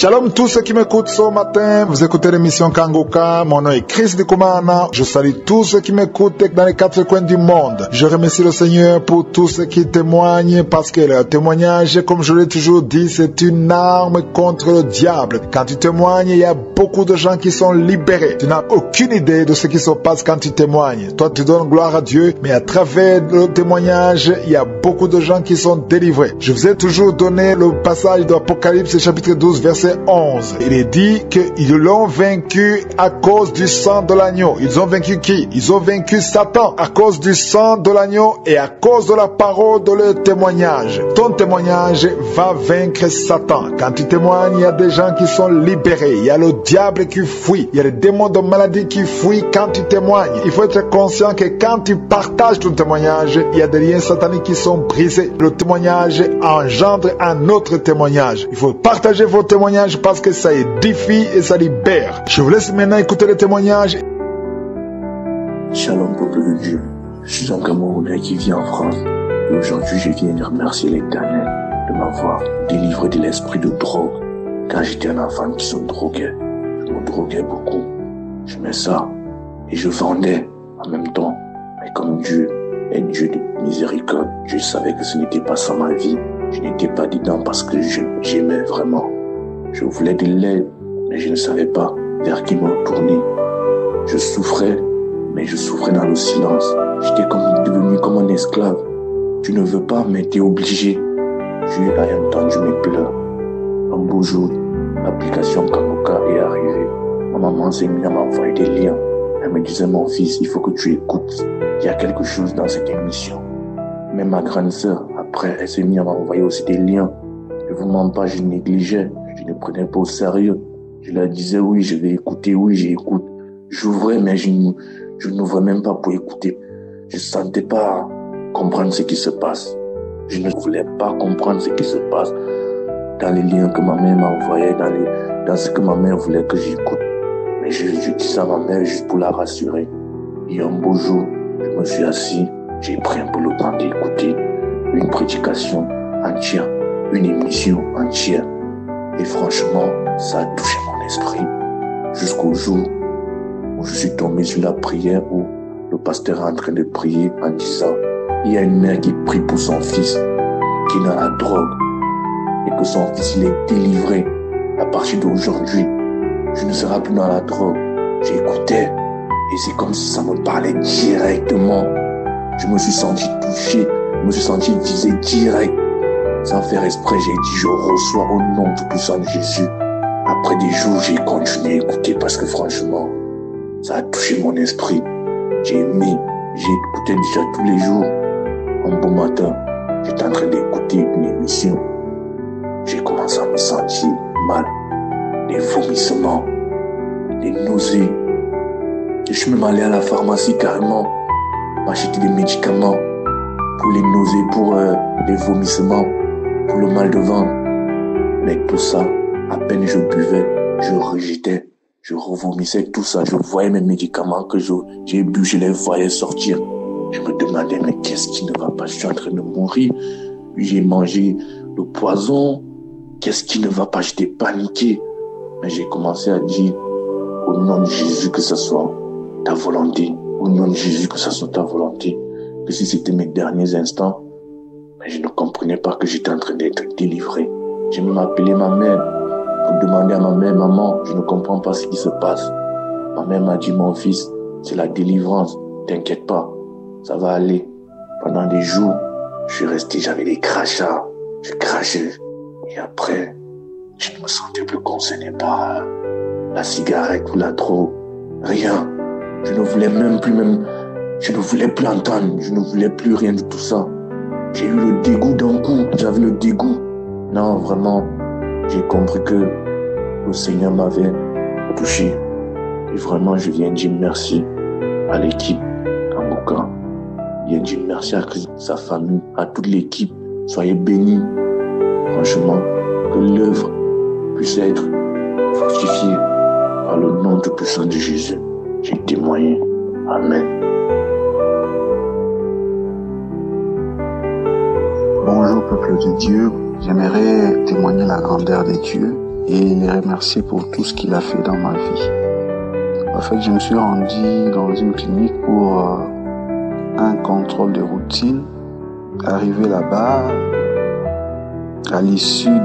Shalom tous ceux qui m'écoutent ce matin, vous écoutez l'émission Kangoka, mon nom est Chris Dikumana, je salue tous ceux qui m'écoutent dans les quatre coins du monde. Je remercie le Seigneur pour tous ceux qui témoignent parce que le témoignage, comme je l'ai toujours dit, c'est une arme contre le diable. Quand tu témoignes, il y a beaucoup de gens qui sont libérés. Tu n'as aucune idée de ce qui se passe quand tu témoignes. Toi, tu donnes gloire à Dieu, mais à travers le témoignage, il y a beaucoup de gens qui sont délivrés. Je vous ai toujours donné le passage de l'Apocalypse chapitre 12, verset 11. Il est dit qu'ils l'ont vaincu à cause du sang de l'agneau. Ils ont vaincu qui? Ils ont vaincu Satan à cause du sang de l'agneau et à cause de la parole de leur témoignage. Ton témoignage va vaincre Satan. Quand tu témoignes, il y a des gens qui sont libérés. Il y a le diable qui fuit. Il y a les démons de maladie qui fuient quand tu témoignes. Il faut être conscient que quand tu partages ton témoignage, il y a des liens sataniques qui sont brisés. Le témoignage engendre un autre témoignage. Il faut partager vos témoignages parce que ça édifie et ça libère. Je vous laisse maintenant écouter les témoignages. Shalom peuple de Dieu, je suis un Camerounais qui vit en France et aujourd'hui je viens de remercier l'Éternel de m'avoir délivré de l'esprit de drogue. Quand j'étais un enfant qui se droguait, je me droguais beaucoup. Je mets ça et je vendais en même temps. Mais comme Dieu est Dieu de miséricorde, je savais que ce n'était pas ça ma vie. Je n'étais pas dedans parce que j'aimais vraiment. Je voulais de l'aide, mais je ne savais pas vers qui me tourner. Je souffrais, mais je souffrais dans le silence. J'étais devenu comme un esclave. Tu ne veux pas, mais tu es obligé. Dieu a entendu mes pleurs. Un beau jour, l'application Kangoka est arrivée. Ma maman s'est mise à m'envoyer des liens. Elle me disait, mon fils, il faut que tu écoutes. Il y a quelque chose dans cette émission. Même ma grande sœur, après, elle s'est mise à m'envoyer aussi des liens. Je vous mens pas, je négligeais. Je ne prenais pas au sérieux. Je leur disais, oui, je vais écouter, oui, j'écoute. J'ouvrais, mais je n'ouvrais même pas pour écouter. Je ne sentais pas comprendre ce qui se passe. Je ne voulais pas comprendre ce qui se passe dans les liens que ma mère m'envoyait, dans ce que ma mère voulait que j'écoute. Mais je disais à ma mère juste pour la rassurer. Et un beau jour, je me suis assis, j'ai pris un peu le temps d'écouter une prédication entière, une émission entière. Et franchement, ça a touché mon esprit jusqu'au jour où je suis tombé sur la prière où le pasteur est en train de prier en disant il y a une mère qui prie pour son fils qui est dans la drogue et que son fils il est délivré. À partir d'aujourd'hui, je ne serai plus dans la drogue. J'écoutais et c'est comme si ça me parlait directement. Je me suis senti touché, je me suis senti visé direct. Sans faire exprès, j'ai dit je reçois au nom tout puissant de Jésus. Après des jours, j'ai continué à écouter parce que franchement, ça a touché mon esprit. J'ai aimé, j'ai écouté déjà tous les jours. Un beau matin, j'étais en train d'écouter une émission. J'ai commencé à me sentir mal. Des vomissements, des nausées. Je suis même allé à la pharmacie carrément m'acheter des médicaments pour les nausées, pour les vomissements, pour le mal de ventre. Mais tout ça, à peine je buvais, je rejetais, je revomissais tout ça. Je voyais mes médicaments que j'ai bu, je les voyais sortir. Je me demandais, mais qu'est-ce qui ne va pas? Je suis en train de mourir. Puis j'ai mangé le poison. Qu'est-ce qui ne va pas? J'étais paniqué. Mais j'ai commencé à dire, au nom de Jésus, que ce soit ta volonté. Au nom de Jésus, que ce soit ta volonté. Que si c'était mes derniers instants, mais je ne comprenais pas que j'étais en train d'être délivré. J'ai même appelé ma mère pour demander à ma mère, maman, je ne comprends pas ce qui se passe. Ma mère m'a dit, mon fils, c'est la délivrance, t'inquiète pas, ça va aller. Pendant des jours, je suis resté, j'avais des crachats, je crachais. Et après, je ne me sentais plus concerné par la cigarette ou la drogue, rien. Je ne voulais je ne voulais plus entendre, je ne voulais plus rien de tout ça. J'ai eu le dégoût d'un coup, j'avais le dégoût. Non, vraiment, j'ai compris que le Seigneur m'avait touché. Et vraiment, je viens dire merci à l'équipe Kangoka. Je viens dire merci à Christ, sa famille, à toute l'équipe. Soyez bénis. Franchement, que l'œuvre puisse être fortifiée par le nom tout puissant de Jésus. J'ai témoigné. Amen. Bonjour peuple de Dieu, j'aimerais témoigner la grandeur de Dieu et les remercier pour tout ce qu'il a fait dans ma vie. En fait, je me suis rendu dans une clinique pour un contrôle de routine. Arrivé là-bas, à l'issue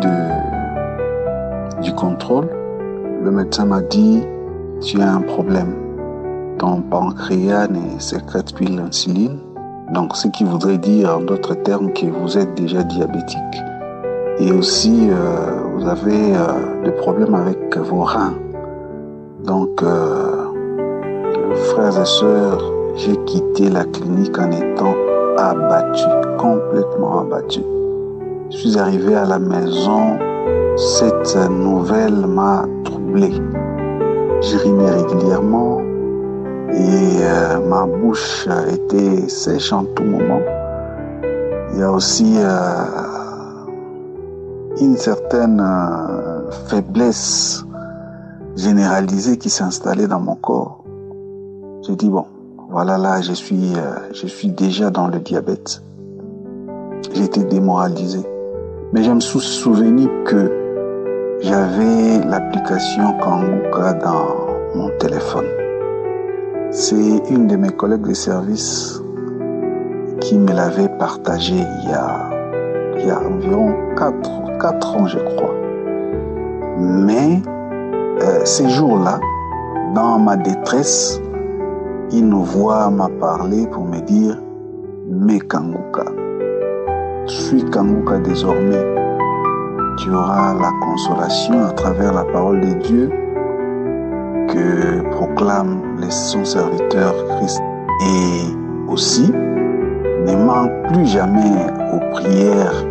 du contrôle, le médecin m'a dit « Tu as un problème. Ton pancréas ne sécrète plus l'insuline. » Donc, ce qui voudrait dire, en d'autres termes, que vous êtes déjà diabétique. Et aussi, vous avez des problèmes avec vos reins. Donc, frères et sœurs, j'ai quitté la clinique en étant abattu, complètement abattu. Je suis arrivé à la maison, cette nouvelle m'a troublé. J'urinais régulièrement et ma bouche était sèche en tout moment. Il y a aussi une certaine faiblesse généralisée qui s'installait dans mon corps. J'ai dit bon, voilà là, je suis déjà dans le diabète. J'étais démoralisé. Mais je me suis souvenu que j'avais l'application Kanguka dans mon téléphone. C'est une de mes collègues de service qui me l'avait partagé il y a environ 4 ans, je crois. Mais ces jours-là, dans ma détresse, une voix m'a parlé pour me dire « Mais Kanguka, suis Kanguka désormais. Tu auras la consolation à travers la parole de Dieu que proclame son serviteur Christ. Et aussi, ne manque plus jamais aux prières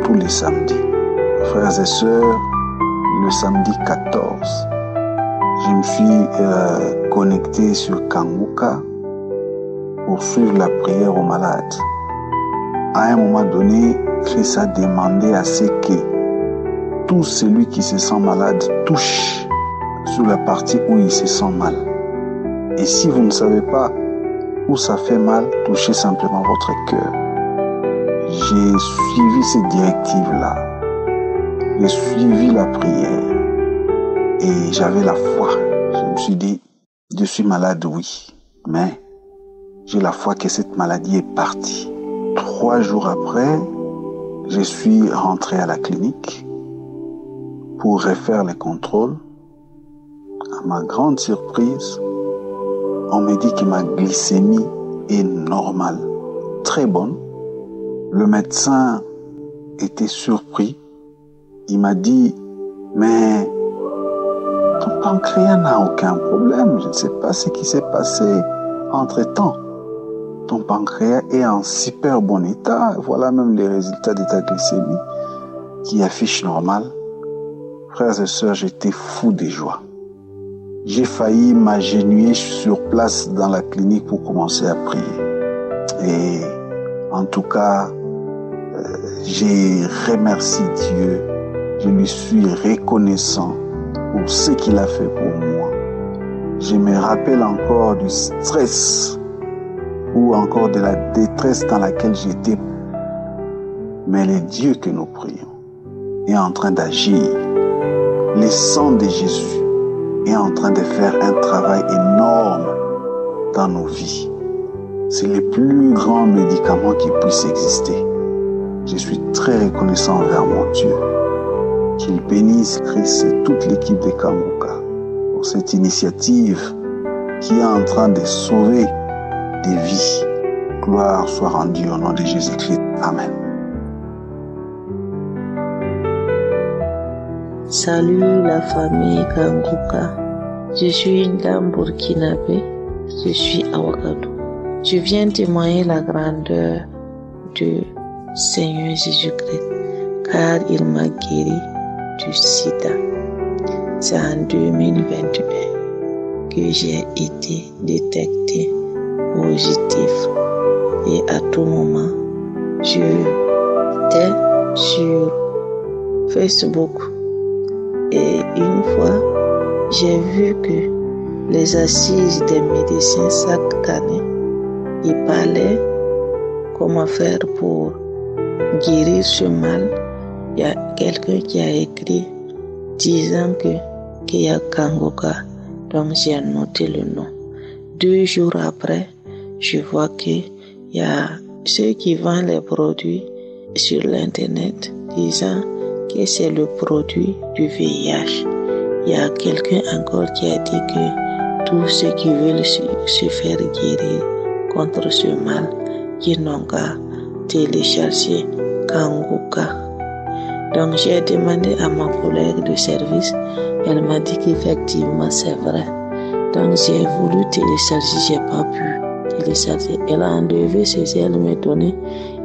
tous les samedis. » Frères et sœurs, le samedi 14, je me suis connecté sur Kanguka pour suivre la prière aux malades. À un moment donné, Christ a demandé à ce que tout celui qui se sent malade touche sur la partie où il se sent mal. Et si vous ne savez pas où ça fait mal, touchez simplement votre cœur. J'ai suivi ces directives-là. J'ai suivi la prière. Et j'avais la foi. Je me suis dit, je suis malade, oui. Mais j'ai la foi que cette maladie est partie. 3 jours après, je suis rentré à la clinique pour refaire les contrôles. À ma grande surprise, on me dit que ma glycémie est normale, très bonne. Le médecin était surpris. Il m'a dit, mais ton pancréas n'a aucun problème. Je ne sais pas ce qui s'est passé entre-temps. Ton pancréas est en super bon état. Voilà même les résultats de ta glycémie qui affichent normal. Frères et sœurs, j'étais fou de joie. J'ai failli m'agenouiller sur place dans la clinique pour commencer à prier. Et en tout cas, j'ai remercié Dieu. Je lui suis reconnaissant pour ce qu'il a fait pour moi. Je me rappelle encore du stress ou encore de la détresse dans laquelle j'étais. Mais le Dieu que nous prions est en train d'agir. Le sang de Jésus est en train de faire un travail énorme dans nos vies. C'est le plus grand médicament qui puisse exister. Je suis très reconnaissant envers mon Dieu. Qu'il bénisse Christ et toute l'équipe de Kanguka pour cette initiative qui est en train de sauver des vies. Gloire soit rendue au nom de Jésus-Christ. Amen. Salut la famille Kanguka. Je suis une dame burkinabé. Je suis à Ouagadougou. Je viens témoigner la grandeur du Seigneur Jésus-Christ, car il m'a guéri du sida. C'est en 2021 que j'ai été détecté positif et à tout moment, j'étais sur Facebook et une fois, j'ai vu que les assises des médecins chaque année, ils parlaient comment faire pour guérir ce mal. Il y a quelqu'un qui a écrit disant qu'il y a Kangoka. Donc j'ai noté le nom. 2 jours après, je vois qu'il y a ceux qui vendent les produits sur l'internet disant que c'est le produit du VIH. Il y a quelqu'un encore qui a dit que tous ceux qui veulent se faire guérir contre ce mal, qui n'ont qu'à télécharger Kangoka. Donc j'ai demandé à ma collègue de service, elle m'a dit qu'effectivement c'est vrai. Donc j'ai voulu télécharger, j'ai pas pu télécharger. Elle a enlevé ce qu'elle me donnait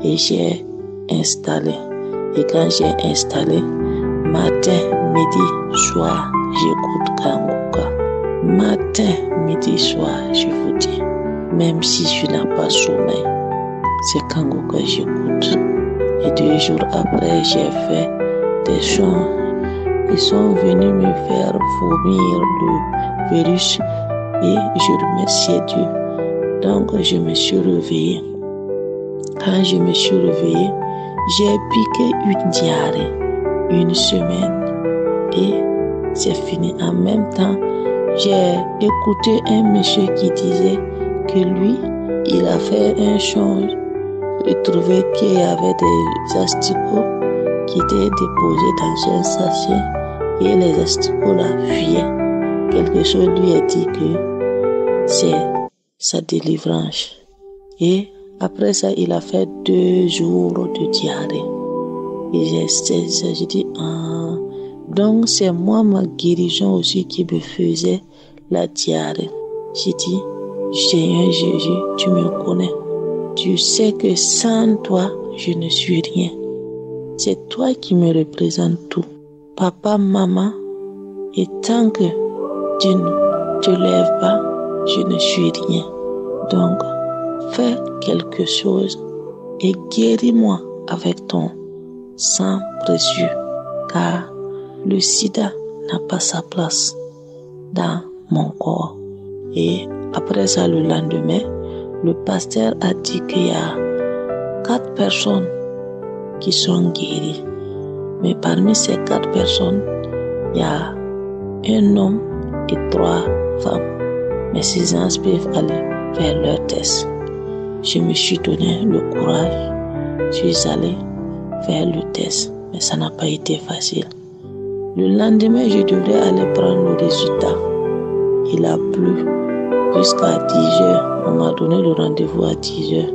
et j'ai installé. Et quand j'ai installé, matin, midi, soir, j'écoute Kangoka. Matin, midi, soir, je vous dis, même si je n'ai pas sommeil, c'est Kangoka j'écoute. Et 2 jours après, j'ai fait des chants. Ils sont venus me faire vomir le virus et je remerciais Dieu. Donc, je me suis réveillée. Quand je me suis réveillée, j'ai piqué une diarrhée 1 semaine et c'est fini. En même temps, j'ai écouté un monsieur qui disait que lui, il a fait un chant. Il trouvait qu'il y avait des asticots qui étaient déposés dans un sachet et les asticots là fuyaient. Quelque chose lui a dit que c'est sa délivrance. Et après ça, il a fait 2 jours de diarrhée. Et j'ai dit, donc c'est moi ma guérison aussi qui me faisait la diarrhée. J'ai dit, Seigneur Jésus, tu me connais. Tu sais que sans toi, je ne suis rien. C'est toi qui me représente tout. Papa, maman, et tant que tu ne te lèves pas, je ne suis rien. Donc, fais quelque chose et guéris-moi avec ton sang précieux, car le sida n'a pas sa place dans mon corps. Et après ça, le lendemain, le pasteur a dit qu'il y a 4 personnes qui sont guéries. Mais parmi ces 4 personnes, il y a un homme et 3 femmes. Mais ces gens peuvent aller faire leur test. Je me suis donné le courage. Je suis allé faire le test. Mais ça n'a pas été facile. Le lendemain, je devrais aller prendre le résultat. Il a plu jusqu'à 10h. On m'a donné le rendez-vous à 10h.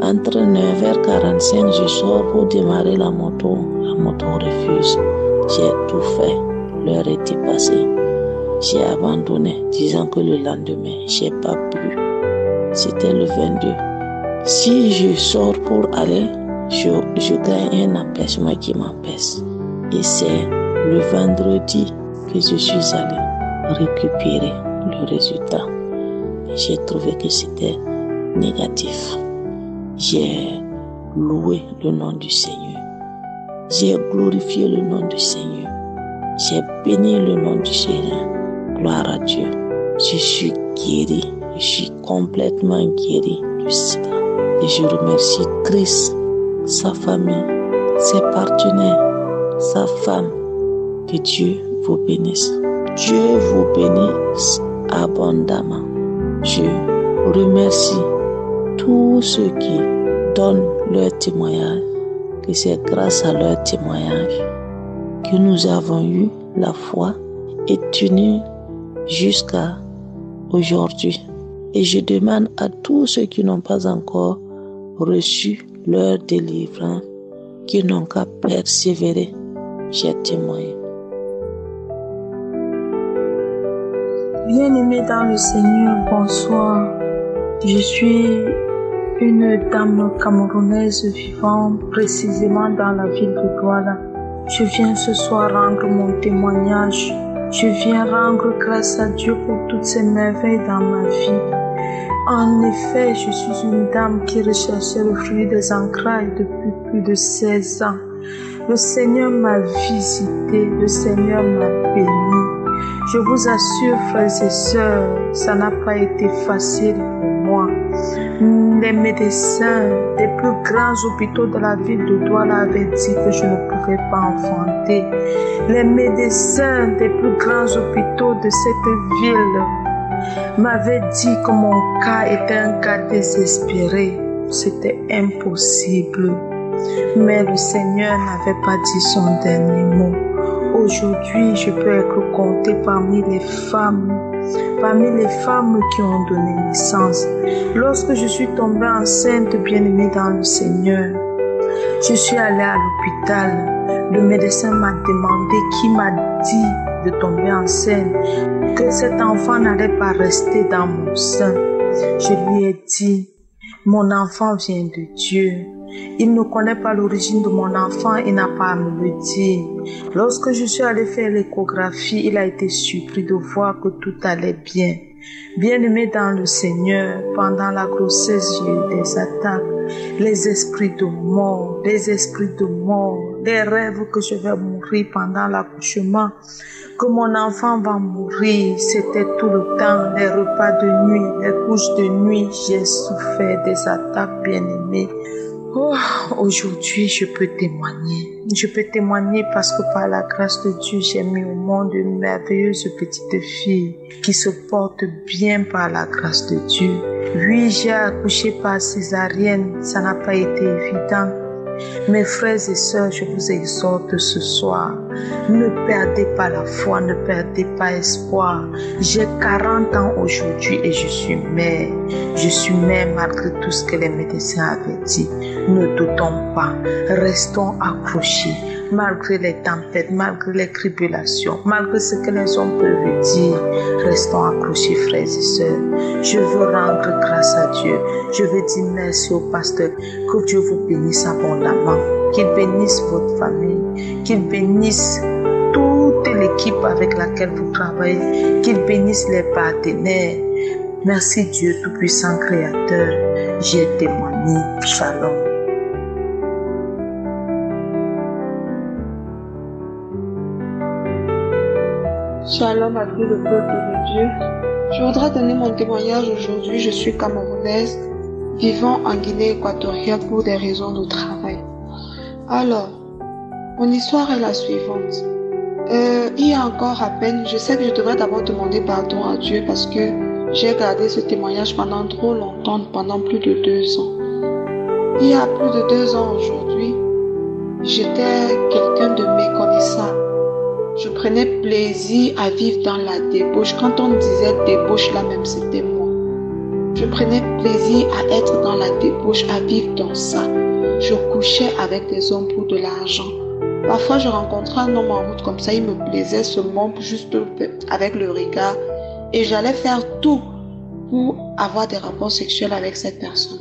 Entre 9h45, je sors pour démarrer la moto. La moto refuse. J'ai tout fait. L'heure était passée. J'ai abandonné, disant que le lendemain, j'ai pas pu. C'était le 22. Si je sors pour aller, je gagne un empêchement qui m'empêche. Et c'est le vendredi que je suis allé récupérer le résultat. J'ai trouvé que c'était négatif. J'ai loué le nom du Seigneur. J'ai glorifié le nom du Seigneur. J'ai béni le nom du Seigneur. Gloire à Dieu. Je suis guéri. Je suis complètement guéri du sida. Et je remercie Christ, sa famille, ses partenaires, sa femme. Que Dieu vous bénisse. Dieu vous bénisse abondamment. Je remercie tous ceux qui donnent leur témoignage, que c'est grâce à leur témoignage que nous avons eu la foi et tenu jusqu'à aujourd'hui. Et je demande à tous ceux qui n'ont pas encore reçu leur délivrance, qui n'ont qu'à persévérer. J'ai témoigné. Bien-aimés dans le Seigneur, bonsoir. Je suis une dame camerounaise vivant précisément dans la ville de Douala. Je viens ce soir rendre mon témoignage. Je viens rendre grâce à Dieu pour toutes ces merveilles dans ma vie. En effet, je suis une dame qui recherchait le fruit des entrailles depuis plus de 16 ans. Le Seigneur m'a visité, le Seigneur m'a béni. Je vous assure, frères et sœurs, ça n'a pas été facile pour moi. Les médecins des plus grands hôpitaux de la ville de Douala avaient dit que je ne pourrais pas enfanter. Les médecins des plus grands hôpitaux de cette ville m'avaient dit que mon cas était un cas désespéré. C'était impossible. Mais le Seigneur n'avait pas dit son dernier mot. Aujourd'hui, je peux être comptée parmi les femmes qui ont donné naissance. Lorsque je suis tombée enceinte, bien-aimée dans le Seigneur, je suis allée à l'hôpital. Le médecin m'a demandé qui m'a dit de tomber enceinte, que cet enfant n'allait pas rester dans mon sein. Je lui ai dit, mon enfant vient de Dieu. Il ne connaît pas l'origine de mon enfant, il n'a pas à me le dire. Lorsque je suis allée faire l'échographie, il a été surpris de voir que tout allait bien. Bien-aimé dans le Seigneur, pendant la grossesse, j'ai eu des attaques, les esprits de mort, les rêves que je vais mourir pendant l'accouchement, que mon enfant va mourir, c'était tout le temps, les repas de nuit, les couches de nuit, j'ai souffert des attaques, bien-aimé. Oh, aujourd'hui, je peux témoigner. Je peux témoigner parce que par la grâce de Dieu, j'ai mis au monde une merveilleuse petite fille qui se porte bien par la grâce de Dieu. Oui, j'ai accouché par césarienne, ça n'a pas été évident. Mes frères et sœurs, je vous exhorte ce soir, ne perdez pas la foi, ne perdez pas espoir. J'ai 40 ans aujourd'hui et je suis mère. Je suis mère malgré tout ce que les médecins avaient dit. Ne doutons pas, restons accrochés, malgré les tempêtes, malgré les tribulations, malgré ce que les hommes peuvent dire. Restons accrochés, frères et sœurs. Je veux rendre grâce à Dieu. Je veux dire merci au pasteur. Que Dieu vous bénisse abondamment. Qu'il bénisse votre famille. Qu'il bénisse toute l'équipe avec laquelle vous travaillez. Qu'il bénisse les partenaires. Merci Dieu Tout-Puissant Créateur. J'ai témoigné. Shalom. Shalom à tout le peuple de Dieu. Je voudrais donner mon témoignage aujourd'hui. Je suis camerounaise, vivant en Guinée équatoriale pour des raisons de travail. Alors, mon histoire est la suivante. Il y a encore à peine, je sais que je devrais d'abord demander pardon à Dieu parce que j'ai gardé ce témoignage pendant trop longtemps, pendant plus de 2 ans. Il y a plus de 2 ans aujourd'hui, j'étais quelqu'un de méconnaissable. Je prenais plaisir à vivre dans la débauche. Quand on disait débauche, là même c'était moi. Je prenais plaisir à être dans la débauche, à vivre dans ça. Je couchais avec des hommes pour de l'argent. Parfois, je rencontrais un homme en route comme ça, il me plaisait seulement juste avec le regard. Et j'allais faire tout pour avoir des rapports sexuels avec cette personne.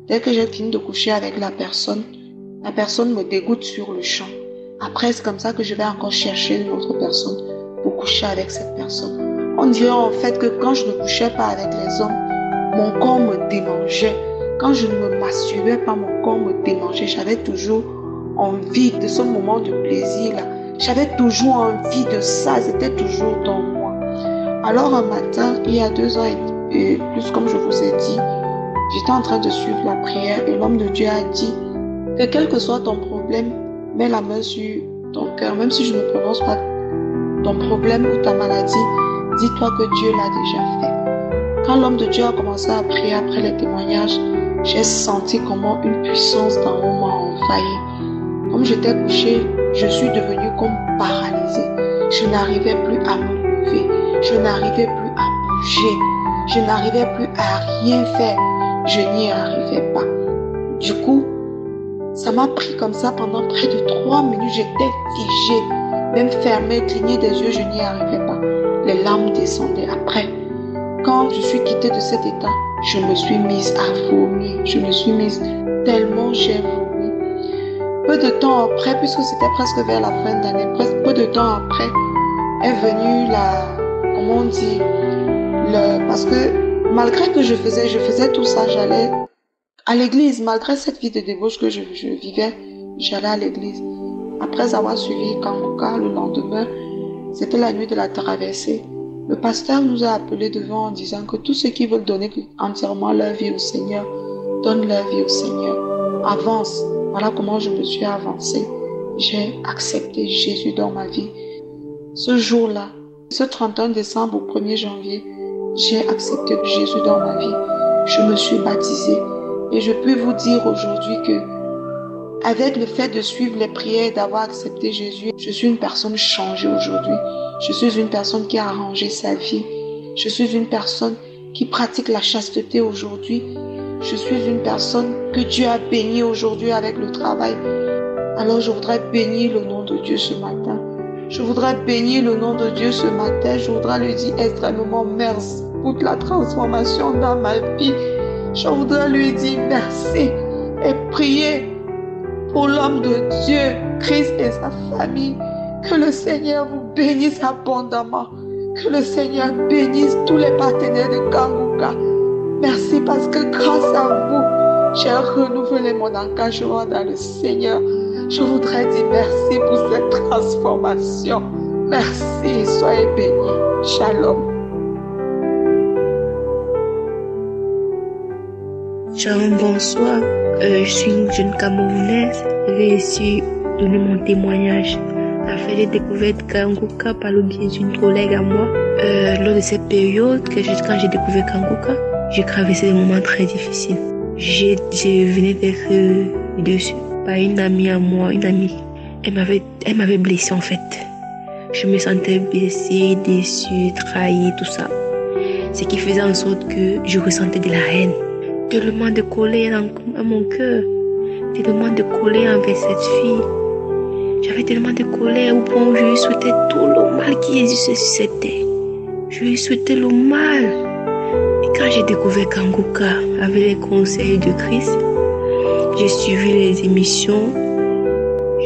Dès que j'ai fini de coucher avec la personne me dégoûte sur le champ. Après, c'est comme ça que je vais encore chercher une autre personne pour coucher avec cette personne. On dirait en fait que quand je ne couchais pas avec les hommes, mon corps me démangeait. Quand je ne me masturbais pas, mon corps me démangeait. J'avais toujours envie de ce moment de plaisir-là. J'avais toujours envie de ça. C'était toujours dans moi. Alors un matin, il y a 2 ans et plus, comme je vous ai dit, j'étais en train de suivre la prière et l'homme de Dieu a dit que quel que soit ton problème, mets la main sur ton cœur, même si je ne prononce pas ton problème ou ta maladie, dis-toi que Dieu l'a déjà fait. Quand l'homme de Dieu a commencé à prier après les témoignages, j'ai senti comment une puissance d'en haut m'a envahi. Comme j'étais couchée, je suis devenue comme paralysée. Je n'arrivais plus à me lever, je n'arrivais plus à bouger, je n'arrivais plus à rien faire, je n'y arrivais pas. Du coup, ça m'a pris comme ça pendant près de 3 minutes. J'étais figée, même fermée, cligner des yeux, je n'y arrivais pas. Les larmes descendaient. Après, quand je suis quittée de cet état, je me suis mise à vomir. Je me suis mise tellement j'ai vomi. Peu de temps après, puisque c'était presque vers la fin de l'année, peu de temps après, est venue comment on dit, parce que malgré que je faisais tout ça, j'allais à l'église, malgré cette vie de débauche que je vivais, j'allais à l'église. Après avoir suivi Kangoka le lendemain, c'était la nuit de la traversée. Le pasteur nous a appelés devant en disant que tous ceux qui veulent donner entièrement leur vie au Seigneur, donnent leur vie au Seigneur. Avance. Voilà comment je me suis avancée. J'ai accepté Jésus dans ma vie. Ce jour-là, ce 31 décembre au 1er janvier, j'ai accepté Jésus dans ma vie. Je me suis baptisée. Et je peux vous dire aujourd'hui que, avec le fait de suivre les prières et d'avoir accepté Jésus, je suis une personne changée aujourd'hui. Je suis une personne qui a arrangé sa vie. Je suis une personne qui pratique la chasteté aujourd'hui. Je suis une personne que Dieu a bénie aujourd'hui avec le travail. Alors je voudrais bénir le nom de Dieu ce matin. Je voudrais bénir le nom de Dieu ce matin. Je voudrais lui dire extrêmement merci pour la transformation dans ma vie. Je voudrais lui dire merci et prier pour l'homme de Dieu, Christ et sa famille. Que le Seigneur vous bénisse abondamment. Que le Seigneur bénisse tous les partenaires de Kanguka. Merci parce que grâce à vous, j'ai renouvelé mon engagement dans le Seigneur. Je voudrais dire merci pour cette transformation. Merci, soyez bénis. Shalom. Shalom, bonsoir. Je suis une jeune Camerounaise. J'ai ici donner mon témoignage. En fait, j'ai découvert Kanguka par le biais d'une collègue à moi. Lors de cette période, quand j'ai découvert Kanguka, j'ai traversé des moments très difficiles. Je venais d'être déçue par une amie à moi, une amie. Elle m'avait blessée en fait. Je me sentais blessée, déçue, trahie, tout ça. Ce qui faisait en sorte que je ressentais de la haine. Tellement de colère à mon cœur. Tellement de colère envers cette fille. J'avais tellement de colère au point où je lui souhaitais tout le mal qui existait sur cette terre. Je lui souhaitais le mal. Et quand j'ai découvert Kanguka avec les conseils de Christ, j'ai suivi les émissions.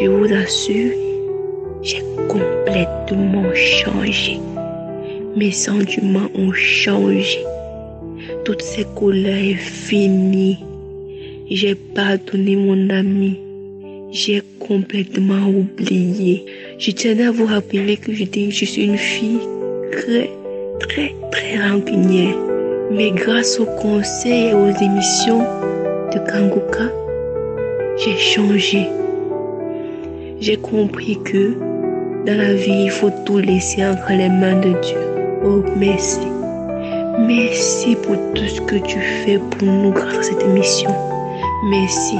Je vous assure, j'ai complètement changé. Mes sentiments ont changé. Toutes ces colères sont finies. J'ai pardonné mon ami. J'ai complètement oublié. Je tenais à vous rappeler que je suis une fille très rancunière. Mais grâce aux conseils et aux émissions de Kanguka, j'ai changé. J'ai compris que dans la vie, il faut tout laisser entre les mains de Dieu. Oh, merci. Merci pour tout ce que tu fais pour nous grâce à cette émission. Merci.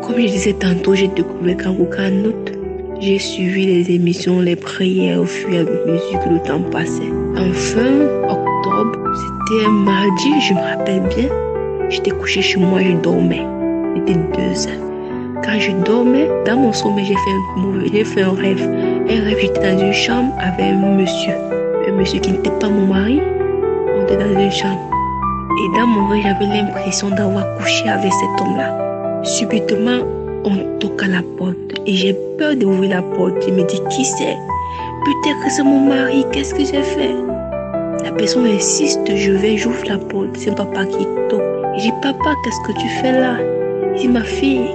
Comme je disais tantôt, j'ai découvert Kanguka en août. J'ai suivi les émissions, les prières au fur et à mesure que le temps passait. En fin octobre, c'était un mardi, je me rappelle bien. J'étais couchée chez moi, je dormais. Il était 2 heures. Quand je dormais, dans mon sommeil, j'ai fait un rêve. J'étais dans une chambre avec un monsieur qui n'était pas mon mari. On était dans une chambre. Et dans mon rêve, j'avais l'impression d'avoir couché avec cet homme-là. Subitement, on toque à la porte. Et j'ai peur d'ouvrir la porte. Je me dis, qui c'est? Peut-être que c'est mon mari. Qu'est-ce que j'ai fait? La personne insiste, j'ouvre la porte. C'est papa qui toque. Je dis, papa, qu'est-ce que tu fais là? Il dit, ma fille,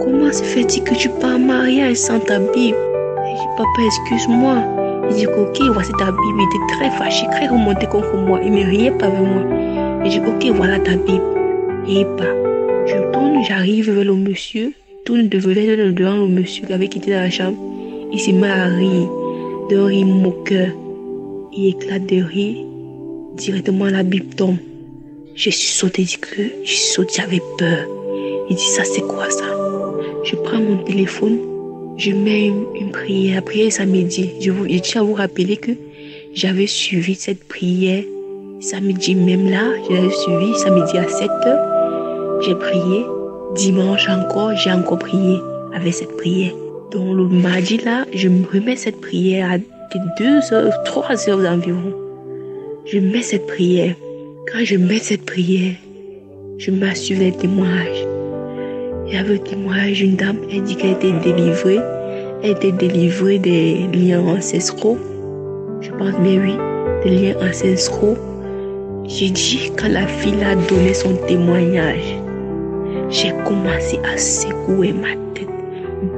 comment se fait-il que tu pars en mariage sans ta Bible? Je dis, papa, excuse-moi. Il dit, ok, voici ta Bible. Il était très fâché, très remonté contre moi. Il ne riait pas avec moi. Je dis, ok, voilà ta Bible. Et il part. Je tourne, j'arrive vers le monsieur. Tourne devant le monsieur avec qui était dans la chambre. Il se met à rire. D'un rire moqueur. Il éclate de rire. Directement, la Bible tombe. Je suis sauté du cœur. J'avais peur. Il dit, ça c'est quoi ça? Je prends mon téléphone. Je mets une prière. La prière samedi. Je tiens à vous rappeler que j'avais suivi cette prière samedi même là. Je l'avais suivi samedi à 7h. J'ai prié. Dimanche encore, j'ai encore prié avec cette prière. Donc le mardi là, je me remets cette prière à 2h, 3h environ. Je mets cette prière. Quand je mets cette prière, je m'assure des témoignages. Il y avait le témoignage d'une dame, elle dit qu'elle était délivrée. Elle était délivrée des liens ancestraux. Je pense bien oui, des liens ancestraux. J'ai dit, quand la fille a donné son témoignage, j'ai commencé à secouer ma tête,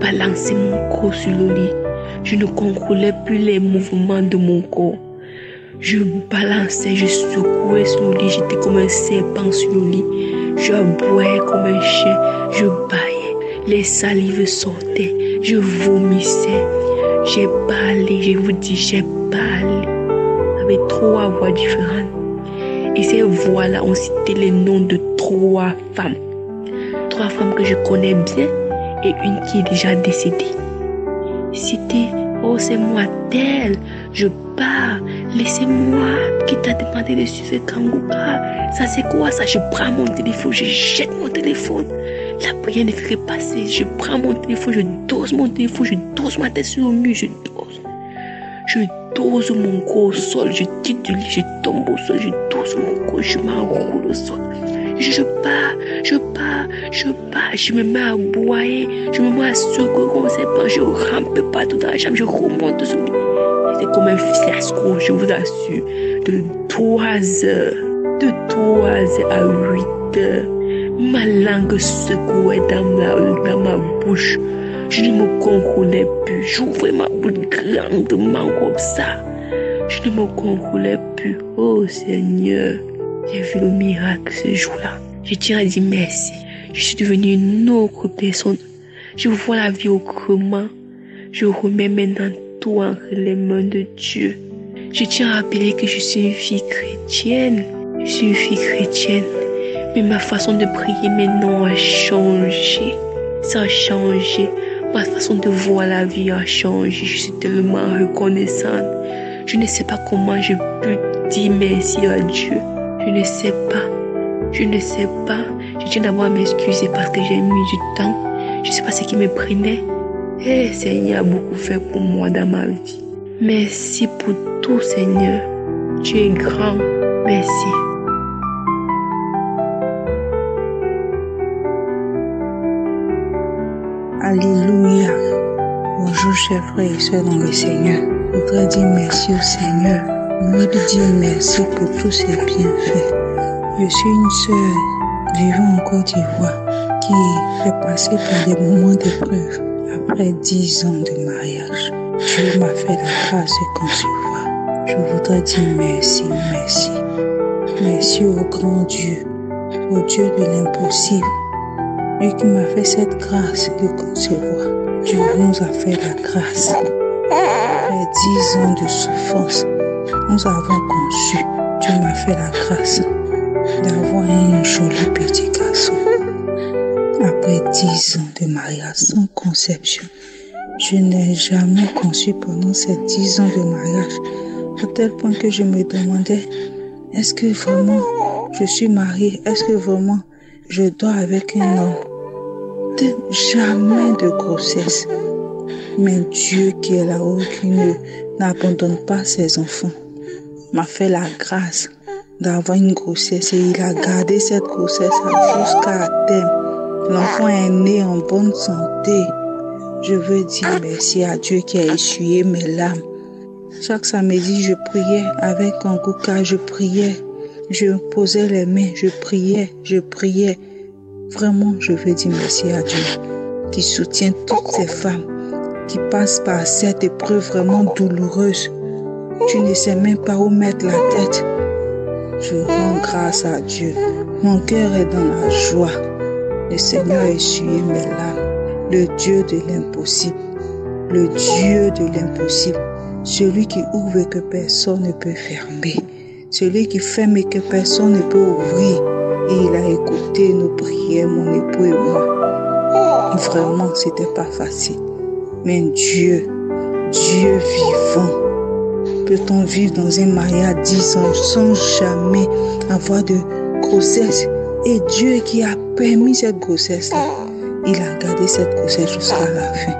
balancer mon corps sur le lit. Je ne contrôlais plus les mouvements de mon corps. Je balançais, je secouais sur le lit, j'étais comme un serpent sur le lit. Je aboyais comme un chien, je bâillais, les salives sortaient, je vomissais. J'ai parlé, je vous dis, j'ai parlé avec 3 voix différentes. Et ces voix-là ont cité les noms de 3 femmes. 3 femmes que je connais bien et une qui est déjà décédée. C'était, oh c'est moi telle, je pars, laissez-moi, qui t'a demandé de suivre Kanguka. Ça c'est quoi ça? Je prends mon téléphone, je jette mon téléphone. La prière ne ferait passer, je prends mon téléphone, je dose mon téléphone, je dose ma tête sur le mur, je dose mon corps au sol, je quitte du lit, je tombe au sol, je dose mon corps, je m'enroule au sol. Je pars, je me mets à aboyer, je me mets à secouer comme ça, je rampe partout dans la chambre, je remonte sur lui. C'est comme un fiasco, je vous assure, de 3 heures à 8 heures. Ma langue secouait dans ma bouche. Je ne me contrôlais plus. J'ouvrais ma bouche grandement comme ça. Je ne me contrôlais plus. Oh Seigneur, j'ai vu le miracle ce jour-là. Je tiens à dire merci. Je suis devenue une autre personne. Je vois la vie autrement. Je remets maintenant tout entre les mains de Dieu. Je tiens à rappeler que je suis une fille chrétienne. Je suis une fille chrétienne. Mais ma façon de prier maintenant a changé. Ça a changé. Ma façon de voir la vie a changé. Je suis tellement reconnaissante. Je ne sais pas comment je peux dire merci à Dieu. Je ne sais pas. Je tiens d'abord à m'excuser parce que j'ai mis du temps. Je ne sais pas ce qui me prenait. Et Seigneur a beaucoup fait pour moi dans ma vie. Merci pour tout, Seigneur. Tu es grand. Merci. Alléluia. Bonjour chers frères et sœurs dans le Seigneur. Je voudrais dire merci au Seigneur. Je veux dire merci pour tous ses bienfaits. Je suis une sœur vivant en Côte d'Ivoire qui fait passer par des moments d'épreuve. Après 10 ans de mariage, Dieu m'a fait la grâce de concevoir. Je voudrais dire merci. Merci au grand Dieu, au Dieu de l'impossible. Lui qui m'a fait cette grâce de concevoir. Dieu nous a fait la grâce. Après 10 ans de souffrance, nous avons conçu. Dieu m'a fait la grâce d'avoir un joli petit garçon. Après 10 ans de mariage sans conception, je n'ai jamais conçu pendant ces 10 ans de mariage, à tel point que je me demandais, est-ce que vraiment je suis mariée? Est-ce que vraiment je dors avec un homme? Jamais de grossesse. Mais Dieu qui est là-haut, qui n'abandonne pas ses enfants, m'a fait la grâce d'avoir une grossesse et il a gardé cette grossesse jusqu'à terme. L'enfant est né en bonne santé. Je veux dire merci à Dieu qui a essuyé mes larmes. Chaque samedi, je priais avec Kanguka, je priais. Je posais les mains, je priais. Vraiment, je veux dire merci à Dieu qui soutient toutes ces femmes qui passent par cette épreuve vraiment douloureuse. Tu ne sais même pas où mettre la tête. Je rends grâce à Dieu. Mon cœur est dans la joie. Le Seigneur a essuyé mes larmes. Le Dieu de l'impossible. Le Dieu de l'impossible. Celui qui ouvre et que personne ne peut fermer. Celui qui ferme et que personne ne peut ouvrir. Et il a écouté nos prières, mon époux et moi. Vraiment, c'était pas facile. Mais Dieu vivant, peut-on vivre dans un mariage 10 ans sans jamais avoir de grossesse? Et Dieu qui a permis cette grossesse-là, il a gardé cette grossesse jusqu'à la fin.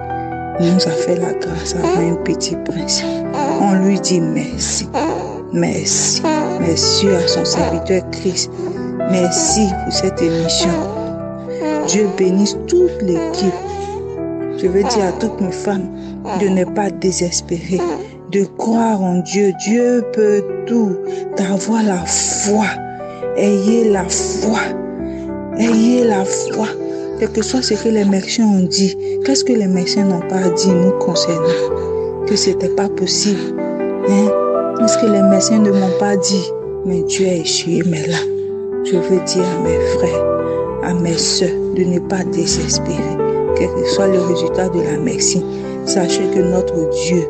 Il nous a fait la grâce avec un petit prince. On lui dit merci. Merci. Merci à son serviteur Christ. Merci pour cette émission. Dieu bénisse toute l'équipe. Je veux dire à toutes mes femmes de ne pas désespérer, de croire en Dieu. Dieu peut tout, d'avoir la foi. Ayez la foi. Ayez la foi. Quel que soit ce que les médecins ont dit, qu'est-ce que les médecins n'ont pas dit nous concernant? Que ce n'était pas possible. Parce que les médecins ne m'ont pas dit, mais Dieu a échoué. Mais là, je veux dire à mes frères, à mes soeurs, de ne pas désespérer. Quel que soit le résultat de la médecine, sachez que notre Dieu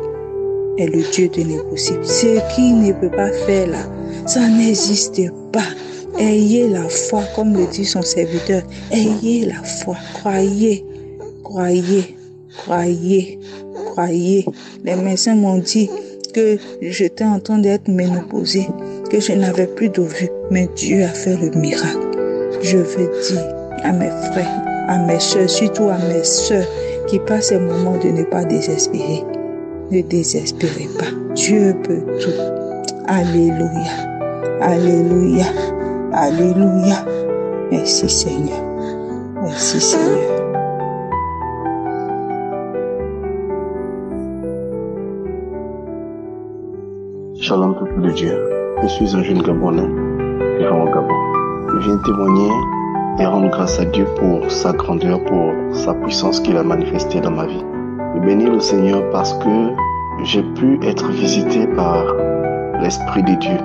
est le Dieu de l'impossible. Ce qu'il ne peut pas faire là, ça n'existe pas. Ayez la foi, comme le dit son serviteur. Ayez la foi. Croyez, croyez, croyez, croyez. Les médecins m'ont dit que j'étais en train d'être ménopausée, que je n'avais plus d'ovules. Mais Dieu a fait le miracle. Je veux dire à mes frères, à mes soeurs, surtout à mes soeurs qui passent ces moments de ne pas désespérer. Ne désespérez pas. Dieu peut tout. Alléluia. Alléluia. Alléluia. Merci Seigneur. Merci Seigneur. Shalom peuple de Dieu. Je suis un jeune Gabonais vivant au Gabon. Je viens témoigner et rendre grâce à Dieu pour sa grandeur, pour sa puissance qu'il a manifestée dans ma vie. Je bénis le Seigneur parce que j'ai pu être visité par l'Esprit de Dieu.